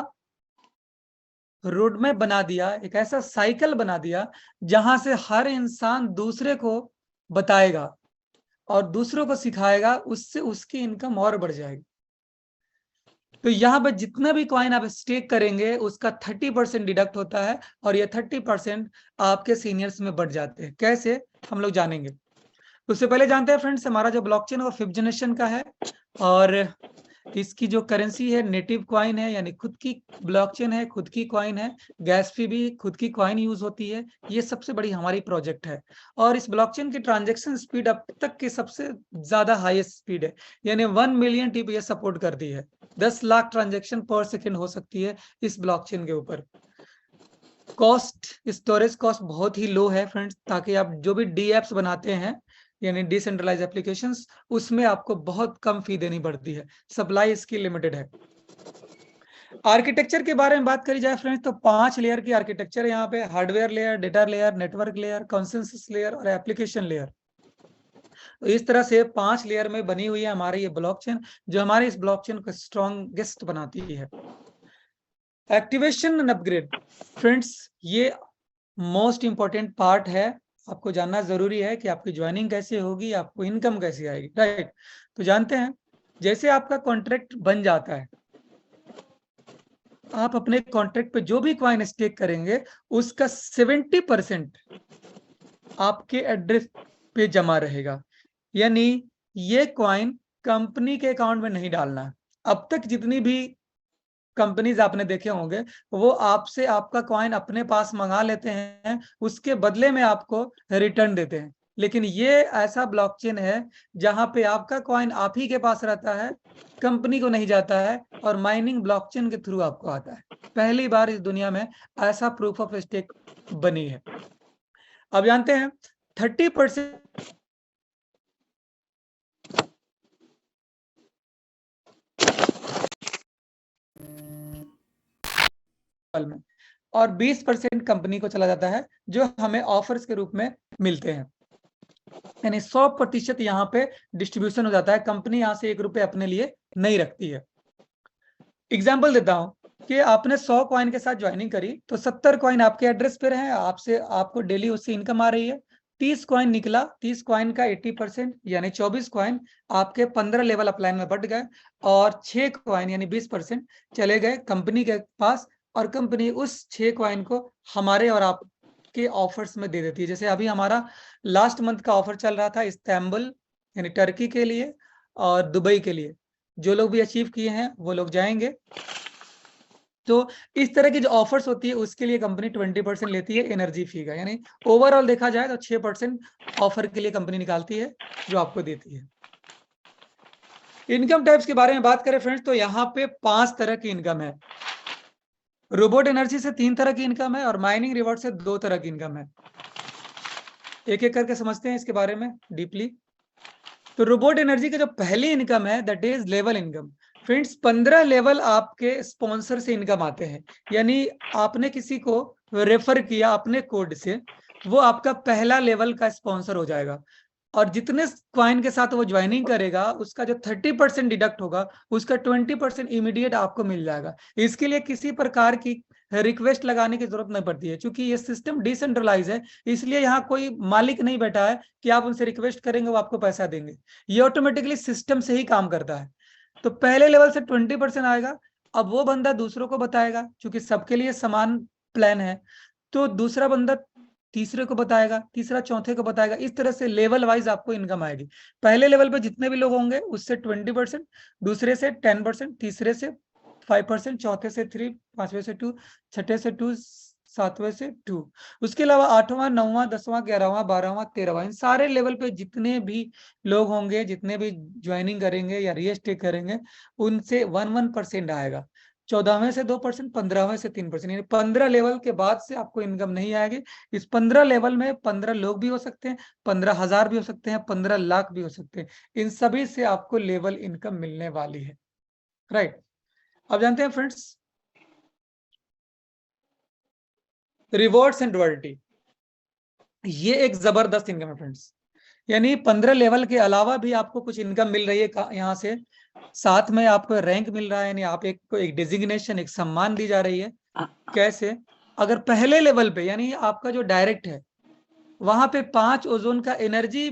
रोड मैप बना दिया, एक ऐसा साइकिल बना दिया जहां से हर इंसान दूसरे को बताएगा और दूसरों को सिखाएगा, उससे उसकी इनकम और बढ़ जाएगी। तो यहाँ पर जितना भी कॉइन आप स्टेक करेंगे उसका 30% डिडक्ट होता है और ये 30% आपके सीनियर्स में बढ़ जाते हैं। कैसे, हम लोग जानेंगे। उससे पहले जानते हैं फ्रेंड्स, हमारा जो ब्लॉकचेन वो 5th जनरेशन का है और इसकी जो करेंसी है नेटिव कॉइन है, यानी खुद की ब्लॉकचेन है, खुद की कॉइन है। गैस फी भी खुद की कॉइन यूज होती है। ये सबसे बड़ी हमारी प्रोजेक्ट है और इस ब्लॉकचेन की ट्रांजैक्शन स्पीड अब तक की सबसे ज्यादा हाईएस्ट स्पीड है, यानी 1 मिलियन टीपीएस सपोर्ट करती है। 10 लाख ट्रांजैक्शन पर सेकेंड हो सकती है इस ब्लॉकचेन के ऊपर। कॉस्ट, स्टोरेज कॉस्ट बहुत ही लो है फ्रेंड्स, ताकि आप जो भी डी एप्स बनाते हैं यानी डिसेंट्रलाइज एप्लीकेशंस, उसमें आपको बहुत कम फी देनी पड़ती है। सप्लाई इसकी लिमिटेड है। आर्किटेक्चर के बारे में बात करी जाए फ्रेंड्स तो 5 लेयर की आर्किटेक्चर है यहाँ पे। Hardware layer, data layer, network layer, consensus layer और एप्लीकेशन लेयर। तो इस तरह से 5 लेयर में बनी हुई है हमारी ये ब्लॉकचेन, जो हमारे इस ब्लॉकचेन को स्ट्रॉन्गेस्ट बनाती है। एक्टिवेशन एंड अपग्रेड फ्रेंड्स, ये मोस्ट इंपॉर्टेंट पार्ट है। आपको जानना जरूरी है कि आपकी ज्वाइनिंग कैसे होगी, आपको इनकम कैसे आएगी, राइट। तो जानते हैं, जैसे आपका कॉन्ट्रैक्ट बन जाता है, आप अपने कॉन्ट्रैक्ट पे जो भी कॉइन स्टेक करेंगे उसका 70% आपके एड्रेस पे जमा रहेगा। यानी ये कॉइन कंपनी के अकाउंट में नहीं डालना। अब तक जितनी भी कंपनीज आपने देखे होंगे वो आपसे आपका कॉइन अपने पास मंगा लेते हैं, उसके बदले में आपको रिटर्न देते हैं। लेकिन ये ऐसा ब्लॉकचेन है जहां पे आपका कॉइन आप ही के पास रहता है, कंपनी को नहीं जाता है और माइनिंग ब्लॉकचेन के थ्रू आपको आता है। पहली बार इस दुनिया में ऐसा प्रूफ ऑफ स्टेक बनी है। अब जानते हैं 30% में और 20% कंपनी को चला जाता है, जो हमें ऑफर्स के रूप में मिलते हैं। यानी 100% यहाँ पे डिस्ट्रीब्यूशन हो जाता है। कंपनी यहाँ से 1 रुपए अपने लिए नहीं रखती है। एग्जाम्पल देता हूँ कि आपने 100 कॉइन के साथ ज्वाइनिंग करी तो 70 कॉइन आपके एड्रेस पे रहे, आपको डेली उससे इनकम आ रही है। 30 कॉइन निकला, 30 कॉइन का 80% यानी 24 कॉइन आपके 15 लेवल अपलाइन में बढ़ गए और 6 कॉइन यानी 20% चले गए कंपनी के पास और कंपनी उस 6 कॉइन को हमारे और आपके ऑफर्स में दे देती है। जैसे अभी हमारा लास्ट मंथ का ऑफर चल रहा था इस्तांबुल यानी टर्की के लिए और दुबई के लिए। जो लोग भी अचीव किए हैं वो लोग जाएंगे। तो इस तरह की जो ऑफर्स होती है उसके लिए कंपनी 20% लेती है एनर्जी फी का, यानी ओवरऑल देखा जाए तो 6% ऑफर के लिए कंपनी निकालती है जो आपको देती है। इनकम टाइप्स के बारे में बात करें फ्रेंड्स तो यहाँ पे 5 तरह की इनकम है। रोबोट एनर्जी से 3 तरह की इनकम है और माइनिंग रिवॉर्ड से 2 तरह की इनकम है। एक एक करके समझते हैं इसके बारे में डीपली। तो रोबोट एनर्जी का जो पहली इनकम है that is level income. Friends 15 level आपके स्पॉन्सर से इनकम आते हैं, यानी आपने किसी को रेफर किया अपने कोड से, वो आपका पहला लेवल का स्पॉन्सर हो जाएगा। और जितने क्वाइन के साथ वो ज्वाइनिंग करेगा उसका जो 30% डिडक्ट होगा उसका 20% इमीडिएट आपको मिल जाएगा। इसके लिए किसी प्रकार की रिक्वेस्ट लगाने की जरूरत नहीं पड़ती है, क्योंकि ये सिस्टम डिसेंट्रलाइज है, इसलिए यहाँ कोई मालिक नहीं बैठा है कि आप उनसे रिक्वेस्ट करेंगे वो आपको पैसा देंगे। ये ऑटोमेटिकली सिस्टम से ही काम करता है। तो पहले लेवल से 20% आएगा। अब वो बंदा दूसरों को बताएगा, क्योंकि सबके लिए समान प्लान है, तो दूसरा बंदा तीसरे को बताएगा, तीसरा चौथे को बताएगा। इस तरह से लेवल वाइज आपको इनकम आएगी। पहले लेवल पे जितने भी लोग होंगे उससे 20%, दूसरे से 10%, तीसरे से 5%, चौथे से 3, पांचवें से 2, छठे से 2, सातवें से 2। उसके अलावा 8वां, 9वां, 10वां, 11वां, 12वां, 13वां, इन सारे लेवल पे जितने भी लोग होंगे, जितने भी ज्वाइनिंग करेंगे या रीस्टेक करेंगे, उनसे 1% आएगा। 14वें से 2%, 15वें से 3%, यानी 15 लेवल के बाद से आपको इनकम नहीं आएगी। इस 15 लेवल में 15 लोग भी हो सकते हैं, 15,000 भी हो सकते हैं, 15 लाख भी हो सकते हैं। इन सभी से आपको लेवल इनकम मिलने वाली है। राइट। अब जानते हैं फ्रेंड्स रिवॉर्ड्स एंड रॉयल्टी। ये एक जबरदस्त इनकम है फ्रेंड्स। यानी 15 लेवल के अलावा भी आपको कुछ इनकम मिल रही है यहाँ से, साथ में आपको रैंक मिल रहा है, यानी आप एक डेजिग्नेशन, एक सम्मान दी जा रही है। कैसे? अगर पहले लेवल पे यानी आपका जो डायरेक्ट है वहां पे 5 ओजोन का एनर्जी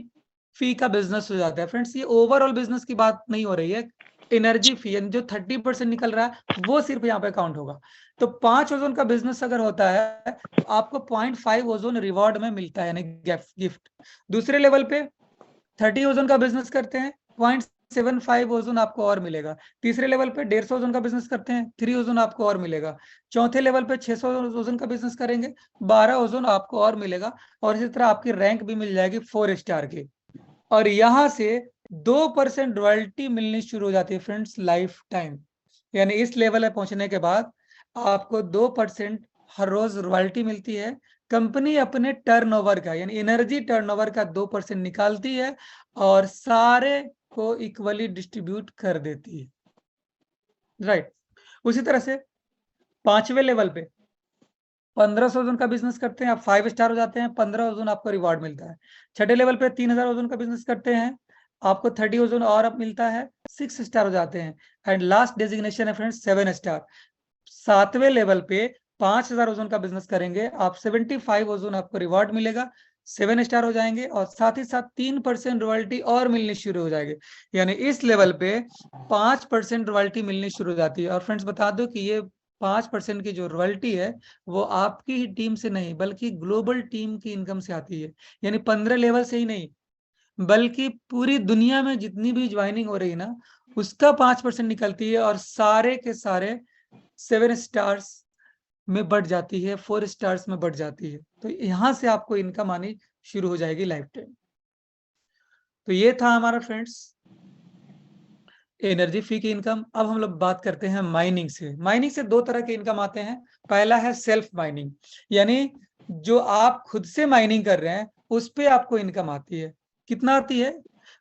फी का बिजनेस हो जाता है। फ्रेंड्स ये ओवरऑल बिजनेस की बात नहीं हो रही है, एनर्जी फी यानी जो 30% निकल रहा है वो सिर्फ यहाँ पे काउंट होगा। तो 5 ओजोन का बिजनेस अगर होता है तो आपको 0.5 ओजोन रिवॉर्ड में मिलता है, यानी गिफ्ट। दूसरे लेवल पे 30 ओजोन का बिजनेस करते हैं, 0.75 ओजोन आपको और मिलेगा। तीसरे लेवल पे 150 ओजोन का बिजनेस करते हैं, 3 ओजोन आपको और मिलेगा। चौथे लेवल पे 600 ओजोन का बिजनेस करेंगे, 12 ओजोन आपको और मिलेगा। और इसी तरह आपकी रैंक भी मिल जाएगी 4 स्टार की। और यहां से 2% रॉयल्टी मिलनी शुरू हो जाती है फ्रेंड्स लाइफ टाइम। यानी इस लेवल पे पहुंचने के बाद आपको 2% हर रोज रॉयल्टी मिलती है। कंपनी अपने टर्नओवर का यानी एनर्जी टर्नओवर का 2% निकालती है और सारे को इक्वली डिस्ट्रीब्यूट कर देती है। राइट। उसी तरह से 5वें लेवल पे 1500 ओजन का बिजनेस करते हैं, आप 5 स्टार हो जाते हैं, 15 ओजन आपको रिवॉर्ड मिलता है। छठे लेवल पे 3000 ओजन का बिजनेस करते हैं, आपको 30 ओजन और अब मिलता है, 6 स्टार हो जाते हैं। एंड लास्ट डेजिग्नेशन है फ्रेंड्स 7 स्टार। 7वें लेवल पे 5000 ओजन का बिजनेस करेंगे, आप 75 ओजन आपको रिवॉर्ड मिलेगा, 7 स्टार हो जाएंगे। और साथ ही साथ 3% रॉयल्टी और मिलनी शुरू हो जाएगी। यानी इस लेवल पे 5% रॉयल्टी मिलनी शुरू हो जाती है। और फ्रेंड्स बता दो कि ये 5% की जो रॉयल्टी है वो आपकी ही टीम से नहीं बल्कि ग्लोबल टीम की इनकम से आती है। यानी 15 लेवल से ही नहीं बल्कि पूरी दुनिया में जितनी भी ज्वाइनिंग हो रही है ना उसका 5% निकलती है, और सारे के सारे 7 स्टार्स में बढ़ जाती है, 4 स्टार्स में बढ़ जाती है। तो यहां से आपको इनकम आनी शुरू हो जाएगी लाइफ टाइम। तो ये था हमारा फ्रेंड्स एनर्जी फी की इनकम। अब हम लोग बात करते हैं माइनिंग से। माइनिंग से 2 तरह के इनकम आते हैं। पहला है सेल्फ माइनिंग, यानी जो आप खुद से माइनिंग कर रहे हैं उस पे आपको इनकम आती है। कितना आती है?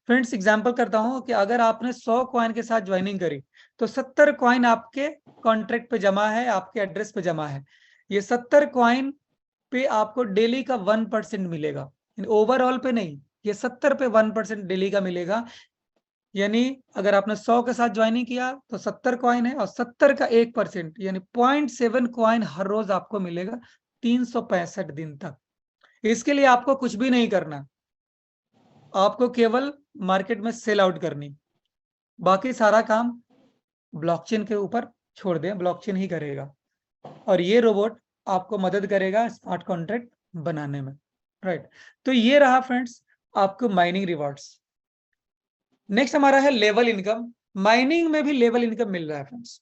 फ्रेंड्स एग्जांपल करता हूं कि अगर आपने 100 कॉइन के साथ ज्वाइनिंग करी तो 70 कॉइन आपके कॉन्ट्रैक्ट पे जमा है, आपके एड्रेस पे जमा है। ये 70 कॉइन पे आपको डेली का 1% मिलेगा, ओवरऑल पे नहीं, ये 70 पे 1% डेली का मिलेगा। यानी अगर आपने 100 के साथ ज्वाइनिंग किया तो 70 कॉइन है, और 70 का 1% यानी 0.7 कॉइन हर रोज आपको मिलेगा 365 दिन तक। इसके लिए आपको कुछ भी नहीं करना, आपको केवल मार्केट में सेल आउट करनी, बाकी सारा काम ब्लॉकचेन के ऊपर छोड़ दें, ब्लॉकचेन ही करेगा। और ये रोबोट आपको मदद करेगा स्मार्ट कॉन्ट्रैक्ट बनाने में। राइट। तो ये रहा फ्रेंड्स आपको माइनिंग रिवॉर्ड्स। नेक्स्ट हमारा है लेवल इनकम। माइनिंग में भी लेवल इनकम मिल रहा है फ्रेंड्स।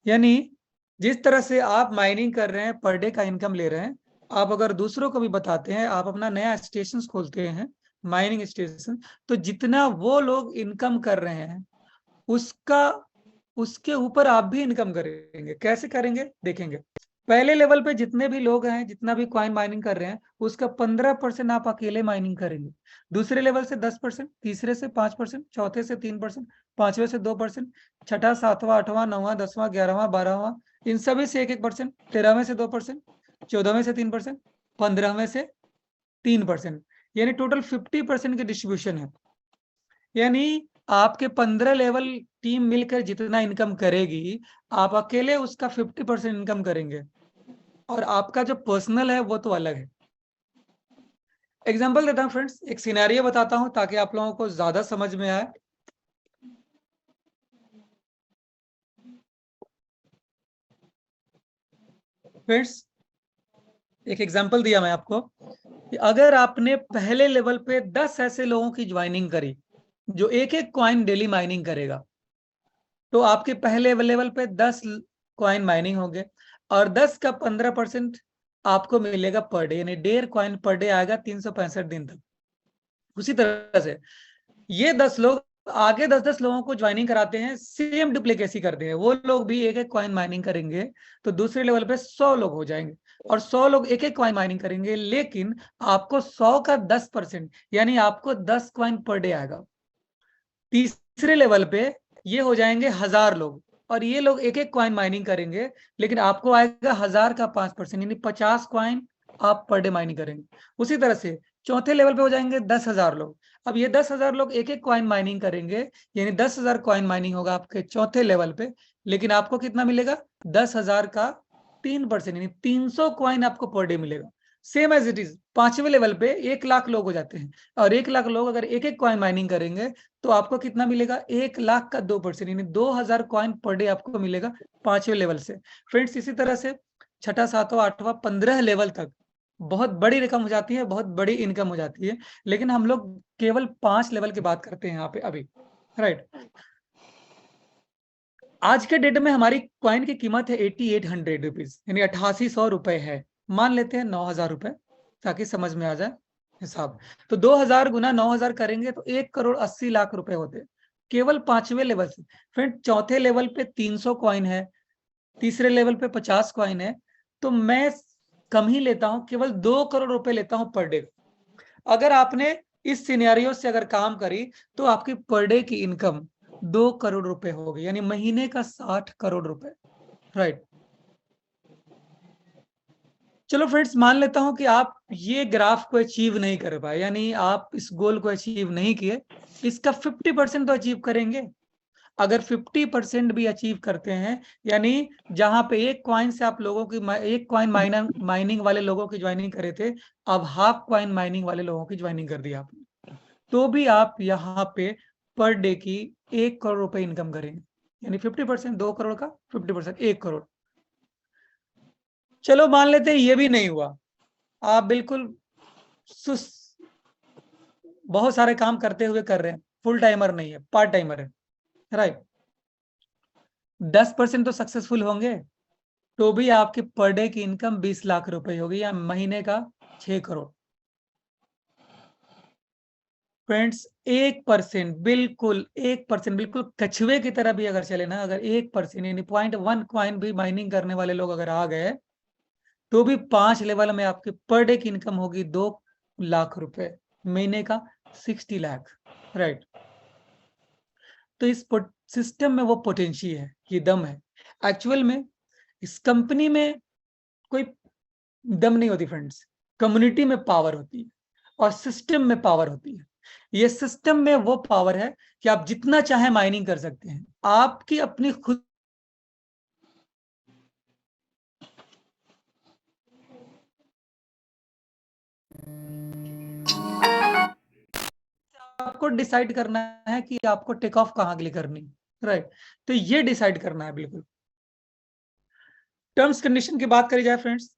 यानी जिस तरह से आप माइनिंग कर रहे हैं, पर डे का इनकम ले रहे हैं, आप अगर दूसरों को भी बताते हैं, आप अपना नया स्टेशन खोलते हैं माइनिंग स्टेशन, तो जितना वो लोग इनकम कर रहे हैं उसका उसके ऊपर आप भी इनकम करेंगे। कैसे करेंगे देखेंगे। पहले लेवल पे जितने भी लोग हैं, जितना भी कॉइन माइनिंग कर रहे हैं, उसका 15% आप अकेले माइनिंग करेंगे। दूसरे लेवल से 10%, तीसरे से 5%, चौथे से 3%, पांचवे से 2%, छठा, सातवां, आठवां, नौवां, 10वां, 11वां, 12वां, इन सभी से 1-1%, 13वें से 2%, 14वें से 3%, 15वें से 3%, यानी टोटल 50% की डिस्ट्रीब्यूशन है। यानी आपके 15 लेवल टीम मिलकर जितना इनकम करेगी, आप अकेले उसका 50% इनकम करेंगे, और आपका जो पर्सनल है वो तो अलग है। एग्जांपल देता हूं फ्रेंड्स, एक सिनेरियो बताता हूं ताकि आप लोगों को ज्यादा समझ में आए। फ्रेंड्स, एक एग्जांपल दिया मैं आपको कि अगर आपने पहले लेवल पे 10 ऐसे लोगों की ज्वाइनिंग करी जो एक एक कॉइन डेली माइनिंग करेगा, तो आपके पहले लेवल पे 10 कॉइन माइनिंग होंगे, और 10 का 15% आपको मिलेगा पर डे, यानी 1.5 कॉइन पर डे आएगा 365 दिन तक। उसी तरह से ये 10 लोग आगे 10-10 लोगों को ज्वाइनिंग कराते हैं, सेम डुप्लीकेसी करते हैं, वो लोग भी एक एक कॉइन माइनिंग करेंगे, तो दूसरे लेवल पे 100 लोग हो जाएंगे, और 100 लोग एक एक कॉइन माइनिंग करेंगे, लेकिन आपको 100 का 10%, यानी आपको 10 कॉइन पर डे आएगा। तीसरे लेवल पे ये हो जाएंगे 1000 लोग, और ये लोग एक एक कॉइन माइनिंग करेंगे, लेकिन आपको आएगा 1000 का 5%, यानी 50 कॉइन आप पर डे माइनिंग करेंगे। उसी तरह से चौथे लेवल पे हो जाएंगे 10,000 लोग। अब ये 10,000 लोग एक एक कॉइन माइनिंग करेंगे, यानी 10,000 कॉइन माइनिंग होगा आपके चौथे लेवल पे, लेकिन आपको कितना मिलेगा? 10,000 का 3%, यानी 300 कॉइन आपको पर डे मिलेगा। सेम एज इट इज पांचवें लेवल पे 1,00,000 लोग हो जाते हैं, और 1,00,000 लोग अगर एक एक कॉइन माइनिंग करेंगे, तो आपको कितना मिलेगा? 1,00,000 का 2%, यानी 2,000 कॉइन पर डे आपको मिलेगा पांचवें लेवल से। फ्रेंड्स, इसी तरह से छठा, सातवां, आठवां, 15 लेवल तक बहुत बड़ी रकम हो जाती है, बहुत बड़ी इनकम हो जाती है, लेकिन हम लोग केवल 5 लेवल की बात करते हैं यहाँ पे अभी, राइट। आज के डेट में हमारी कॉइन की कीमत है 8800 रुपीज, यानी 8800 रुपए है। मान लेते हैं 9,000 रुपए, ताकि समझ में आ जाए हिसाब। तो 2,000 गुना 9,000 करेंगे तो 1,80,00,000 रुपए होते हैं, केवल पांचवें लेवल से। फ्रेंड, चौथे लेवल पे 300 कॉइन है, तीसरे लेवल पे 50 कॉइन है, तो मैं कम ही लेता हूं, केवल 2 करोड़ रुपए लेता हूं पर डे। अगर आपने इस सिनेरियो से अगर काम करी, तो आपकी पर डे की इनकम 2 करोड़ रुपए होगी, यानी महीने का 60 करोड़ रुपए, राइट। चलो फ्रेंड्स, मान लेता हूं कि आप ये ग्राफ को अचीव नहीं कर पाए, यानी आप इस गोल को अचीव नहीं किए, इसका 50% तो अचीव करेंगे। अगर 50% भी अचीव करते हैं, यानी जहां पे एक कॉइन से आप लोगों की एक कॉइन माइनिंग वाले लोगों की ज्वाइनिंग करे थे, अब हाफ कॉइन माइनिंग वाले लोगों की ज्वाइनिंग कर दी आपने, तो भी आप यहाँ पे पर डे की 1 करोड़ रुपए इनकम करेंगे, यानी 50%, 2 करोड़ का 50%, 1 करोड़। चलो मान लेते हैं ये भी नहीं हुआ, आप बिल्कुल सुस बहुत सारे काम करते हुए कर रहे हैं, फुल टाइमर नहीं है, पार्ट टाइमर है, राइट। 10% तो सक्सेसफुल होंगे, तो भी आपकी पर डे की इनकम 20 लाख रुपए होगी, या महीने का 6 करोड़। फ्रेंड्स, 1%, बिल्कुल 1%, बिल्कुल कछुए की तरह भी अगर चले ना, अगर 1% यानी 0.1 कॉइन भी माइनिंग करने वाले लोग अगर आ गए, तो भी 5 लेवल में आपकी पर डे की इनकम होगी 2 लाख रुपए, महीने का 60 लाख, राइट। तो इस सिस्टम में वो पोटेंशियल है, ये दम है। एक्चुअल में इस कंपनी में कोई दम नहीं होती फ्रेंड्स, कम्युनिटी में पावर होती है, और सिस्टम में पावर होती है। ये सिस्टम में वो पावर है कि आप जितना चाहे माइनिंग कर सकते हैं, आपकी अपनी खुद आपको डिसाइड करना है कि आपको टेक ऑफ कहां के लिए करनी, राइट। तो ये डिसाइड करना है बिल्कुल। टर्म्स कंडीशन की बात करी जाए फ्रेंड्स,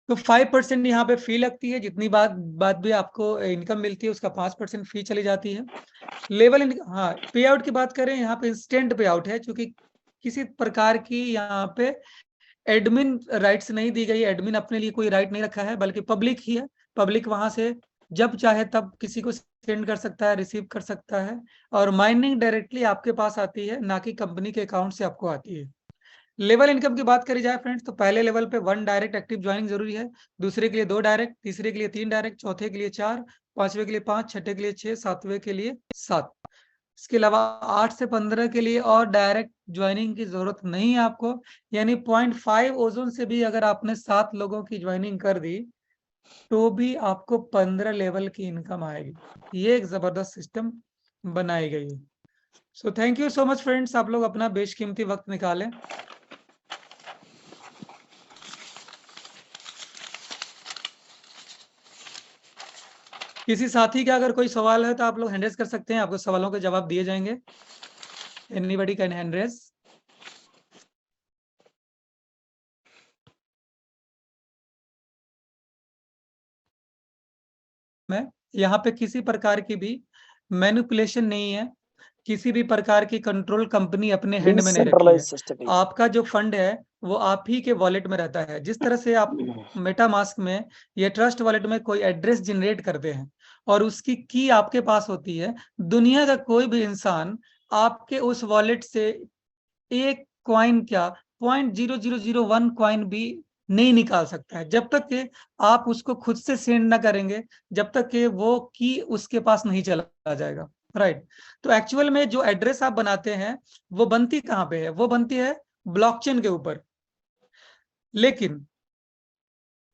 तो 5% यहाँ पे फी लगती है, जितनी बात भी आपको इनकम मिलती है उसका 5% फी चली जाती है। लेवल हाँ, पे आउट की बात करें, यहाँ पे इंस्टेंट पे आउट है, क्योंकि किसी प्रकार की यहाँ पे एडमिन राइट्स नहीं दी गई, एडमिन अपने लिए कोई राइट नहीं रखा है, बल्कि पब्लिक ही है, पब्लिक वहां से जब चाहे तब किसी को सेंड कर सकता है, रिसीव कर सकता है, और माइनिंग डायरेक्टली आपके पास आती है, ना कि कंपनी के अकाउंट से आपको आती है। लेवल इनकम की बात करी जाए फ्रेंड्स, तो पहले लेवल पे 1 डायरेक्ट एक्टिव ज्वाइनिंग जरूरी है, दूसरे के लिए 2 डायरेक्ट, तीसरे के लिए 3 डायरेक्ट, चौथे के लिए 4, पांचवे के लिए 5, छठे के लिए 6, सातवें के लिए 7। इसके अलावा 8 से 15 के लिए और डायरेक्ट ज्वाइनिंग की जरूरत नहीं है आपको। यानी 0.5 ओजोन से भी अगर आपने 7 लोगों की ज्वाइनिंग कर दी तो भी आपको 15 लेवल की इनकम आएगी। ये एक जबरदस्त सिस्टम बनाई गई है। So thank you so much friends, आप लोग अपना बेशकीमती वक्त निकालें। किसी साथी का अगर कोई सवाल है तो आप लोग हैंड रेज कर सकते हैं, आपको सवालों के जवाब दिए जाएंगे। Anybody can hand raise. में यहाँ पे किसी प्रकार की भी मैनिपुलेशन नहीं है, किसी भी प्रकार की कंट्रोल कंपनी अपने हैंड में नहीं रखी है। आपका जो फंड है वो आप ही के वॉलेट में रहता है। जिस तरह से आप मेटामास्क में या ट्रस्ट वॉलेट में कोई एड्रेस जनरेट करते हैं और उसकी की आपके पास होती है, दुनिया का कोई भी इंसान आपके उस वॉलेट से एक कॉइन क्या 0.0001 कॉइन भी नहीं निकाल सकता है, जब तक कि आप उसको खुद से सेंड ना करेंगे, जब तक कि वो की उसके पास नहीं चला जाएगा। राइट। तो एक्चुअल में जो एड्रेस आप बनाते हैं वो बनती कहाँ पे है? वो बनती है ब्लॉकचेन के ऊपर, लेकिन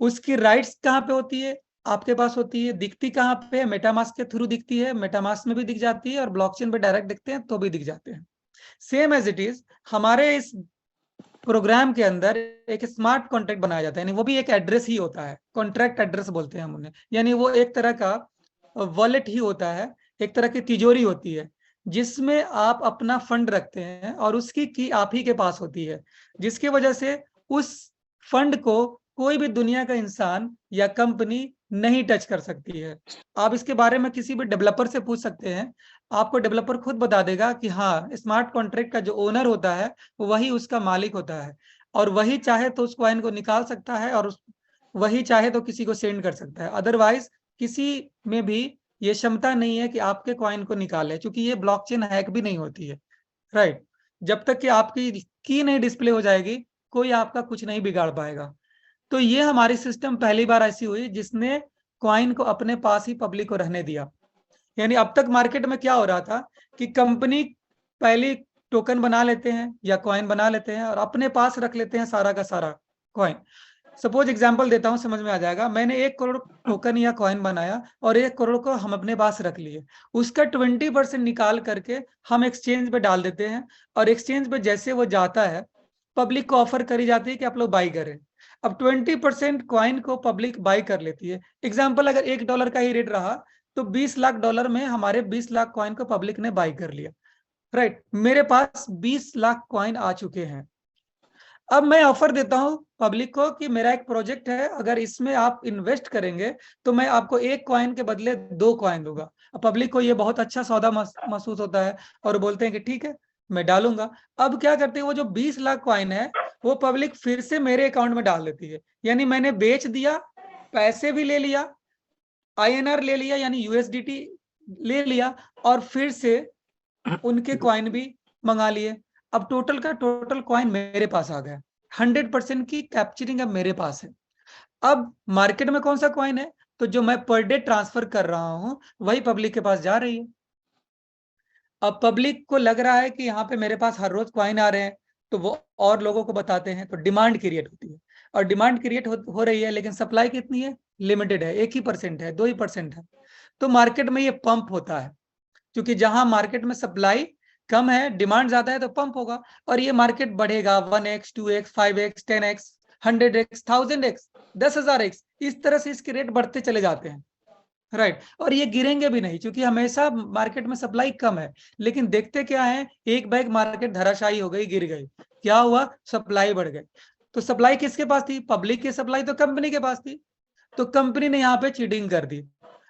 उसकी राइट्स कहाँ पे होती है? आपके पास होती है। दिखती कहाँ पे है? मेटामास्क के थ्रू दिखती है, मेटामास्क में भी दिख जाती है और ब्लॉकचेन पे डायरेक्ट दिखते हैं तो भी दिख जाते हैं। सेम एज इट इज हमारे इस प्रोग्राम के अंदर एक स्मार्ट कॉन्ट्रैक्ट बनाया जाता है, यानी वो भी एक एड्रेस ही होता है, कॉन्ट्रैक्ट एड्रेस बोलते हैं हम उन्हें। यानी वो एक तरह का वॉलेट ही होता है, एक तरह की तिजोरी होती है जिसमें आप अपना फंड रखते हैं और उसकी की आप ही के पास होती है, जिसकी वजह से उस फंड को कोई भी दुनिया का इंसान या कंपनी नहीं टच कर सकती है। आप इसके बारे में किसी भी डेवलपर से पूछ सकते हैं, आपको डेवलपर खुद बता देगा कि हाँ, स्मार्ट कॉन्ट्रैक्ट का जो ओनर होता है वही उसका मालिक होता है, और वही चाहे तो उस कॉइन को निकाल सकता है और वही चाहे तो किसी को सेंड कर सकता है। अदरवाइज किसी में भी ये क्षमता नहीं है कि आपके कॉइन को निकाले, क्योंकि ये ब्लॉकचेन हैक भी नहीं होती है। राइट। जब तक कि आपकी की नहीं डिस्प्ले हो जाएगी कोई आपका कुछ नहीं बिगाड़ पाएगा। तो ये हमारी सिस्टम पहली बार ऐसी हुई जिसने कॉइन को अपने पास ही पब्लिक को रहने दिया। यानी अब तक मार्केट में क्या हो रहा था कि कंपनी पहली टोकन बना लेते हैं या कॉइन बना लेते हैं और अपने पास रख लेते हैं सारा का सारा कॉइन। सपोज एग्जांपल देता हूं, समझ में आ जाएगा। मैंने 1 करोड़ टोकन या कॉइन बनाया और 1 करोड़ को हम अपने पास रख लिए, उसका 20% निकाल करके हम एक्सचेंज पे डाल देते हैं, और एक्सचेंज पे जैसे वो जाता है पब्लिक को ऑफर करी जाती है कि आप लोग बाई करें। अब 20% कॉइन को पब्लिक बाई कर लेती है। एग्जाम्पल, अगर $1 का ही रेट रहा तो $20 लाख में हमारे 20 लाख कॉइन को पब्लिक ने बाई कर लिया। राइट। मेरे पास 20 लाख कॉइन आ चुके हैं। अब मैं ऑफर देता हूं पब्लिक को कि मेरा एक प्रोजेक्ट है, अगर इसमें आप इन्वेस्ट करेंगे तो मैं आपको 1 कॉइन के बदले 2 कॉइन दूंगा। अब पब्लिक को ये बहुत अच्छा सौदा महसूस होता है और बोलते हैं कि ठीक है मैं डालूंगा। अब क्या करते हैं, वो जो 20 लाख कॉइन है वो पब्लिक फिर से मेरे अकाउंट में डाल देती है। यानी मैंने बेच दिया, पैसे भी ले लिया, INR ले लिया यानी USDT ले लिया, और फिर से उनके कॉइन भी मंगा लिए। अब टोटल का टोटल कॉइन मेरे पास आ गया। 100% की कैप्चरिंग अब मेरे पास है। अब मार्केट में कौन सा कॉइन है? तो जो मैं पर डे ट्रांसफर कर रहा हूं वही पब्लिक के पास जा रही है। अब पब्लिक को लग रहा है कि यहाँ पे मेरे पास हर रोज कॉइन आ रहे हैं, तो वो और लोगों को बताते हैं, तो डिमांड क्रिएट होती है। और डिमांड क्रिएट हो रही है, लेकिन सप्लाई कितनी है? लिमिटेड है, 1% है, 2% है। तो मार्केट में ये पंप होता है, क्योंकि जहां मार्केट में सप्लाई कम है, डिमांड ज्यादा है, तो पंप होगा और ये मार्केट बढ़ेगा 1x 2x 5x 10x 100x 1000x 10,000x, इस तरह से इसके रेट बढ़ते चले जाते हैं। राइट। और ये गिरेंगे भी नहीं, क्योंकि हमेशा मार्केट में सप्लाई कम है। लेकिन देखते क्या है, एक बैग मार्केट धराशायी हो गई, गिर गई। क्या हुआ? सप्लाई बढ़ गई। तो सप्लाई किसके पास थी? पब्लिक की सप्लाई तो कंपनी के पास थी। तो कंपनी ने यहाँ पे चीटिंग कर दी।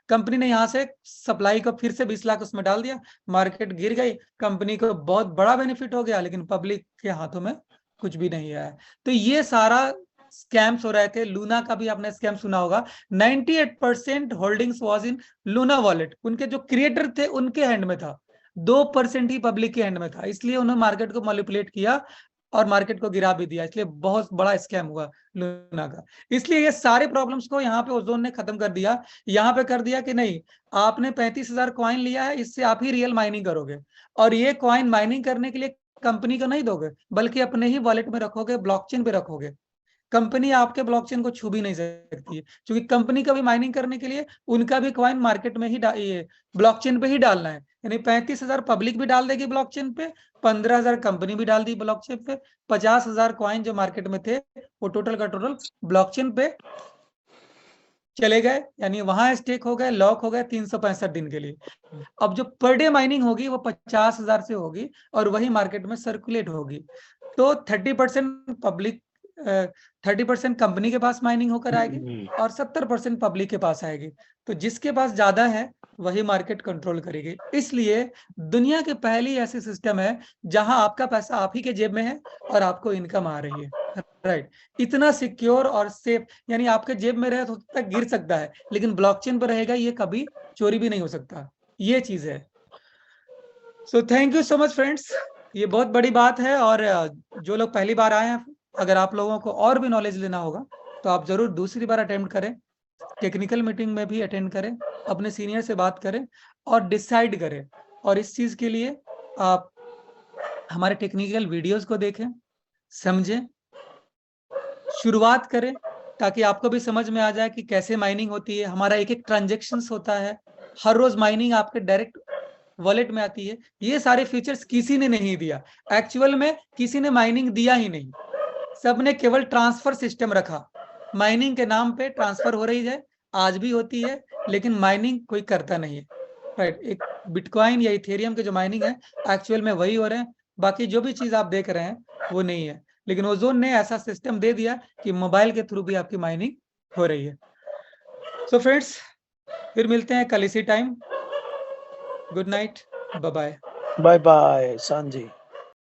कंपनी ने यहाँ से सप्लाई को फिर से 20 लाख उसमें डाल दिया, मार्केट गिर गई, कंपनी को बहुत बड़ा बेनिफिट हो गया, लेकिन पब्लिक के हाथों में कुछ भी नहीं आया। तो ये सारा स्कैम्स हो रहे थे। लूना का भी आपने स्कैम सुना होगा। 98% holdings was in Luna wallet. उनके जो क्रिएटर थे उनके हैंड में था, 2% ही पब्लिक के हैंड में था, इसलिए उन्होंने मार्केट को मैनिपुलेट किया और मार्केट को गिरा भी दिया, इसलिए बहुत बड़ा स्कैम हुआ लूना का। इसलिए ये सारे प्रॉब्लम्स को यहाँ पे ओजोन ने खत्म कर दिया। यहाँ पे कर दिया कि नहीं, आपने 35,000 कॉइन लिया है, इससे आप ही रियल माइनिंग करोगे, और ये कॉइन माइनिंग करने के लिए कंपनी को नहीं दोगे, बल्कि अपने ही वॉलेट में रखोगे, ब्लॉकचेन पे रखोगे। कंपनी आपके ब्लॉकचेन को छू भी नहीं सकती है, क्योंकि कंपनी का भी माइनिंग करने के लिए उनका भी कॉइन मार्केट में ही ये ब्लॉकचेन पे ही डालना है। यानी 35,000 पब्लिक भी डाल देगी ब्लॉकचेन पे, 15,000 कंपनी भी डाल दी ब्लॉकचेन पे, 50,000 कॉइन जो मार्केट में थे वो टोटल का टोटल ब्लॉकचेन पे चले गए, यानी वहां स्टेक हो गए, लॉक हो गए 365 दिन के लिए। अब जो पर डे माइनिंग होगी वो 50,000 से होगी और वही मार्केट में सर्कुलेट होगी। तो 30% पब्लिक 30% कंपनी के पास माइनिंग होकर आएगी और 70% पब्लिक के पास आएगी। तो जिसके पास ज्यादा है वही मार्केट कंट्रोल करेगी। इसलिए दुनिया की पहली ऐसी सिस्टम है जहां आपका पैसा आप ही के जेब में है और आपको इनकम आ रही है। राइट, इतना सिक्योर और सेफ, यानी आपके जेब में रहे तो तक गिर सकता है, लेकिन ब्लॉकचेन पर रहेगा, ये कभी चोरी भी नहीं हो सकता। ये चीज है। So thank you so much friends, ये बहुत बड़ी बात है। और जो लोग पहली बार आए हैं, अगर आप लोगों को और भी नॉलेज लेना होगा तो आप जरूर दूसरी बार अटेम्प्ट करें, टेक्निकल मीटिंग में भी अटेंड करें, अपने सीनियर से बात करें और डिसाइड करें। और इस चीज के लिए आप हमारे टेक्निकल वीडियोस को देखें, समझें, शुरुआत करें, ताकि आपको भी समझ में आ जाए कि कैसे माइनिंग होती है। हमारा एक एक ट्रांजेक्शन्स होता है, हर रोज माइनिंग आपके डायरेक्ट वॉलेट में आती है। ये सारे फीचर्स किसी ने नहीं दिया, एक्चुअल में किसी ने माइनिंग दिया ही नहीं, सबने केवल ट्रांसफर सिस्टम रखा। माइनिंग के नाम पे ट्रांसफर हो रही है, आज भी होती है, लेकिन माइनिंग कोई करता नहीं है। राइट, एक बिटकॉइन या इथेरियम के जो माइनिंग है एक्चुअल में वही हो रहे हैं, बाकी जो भी चीज आप देख रहे हैं वो नहीं है। लेकिन ओजोन ने ऐसा सिस्टम दे दिया कि मोबाइल के थ्रू भी आपकी माइनिंग हो रही है। सो फ्रेंड्स, फिर मिलते हैं कल इसी time. Good night, bye bye. Bye bye Sanji.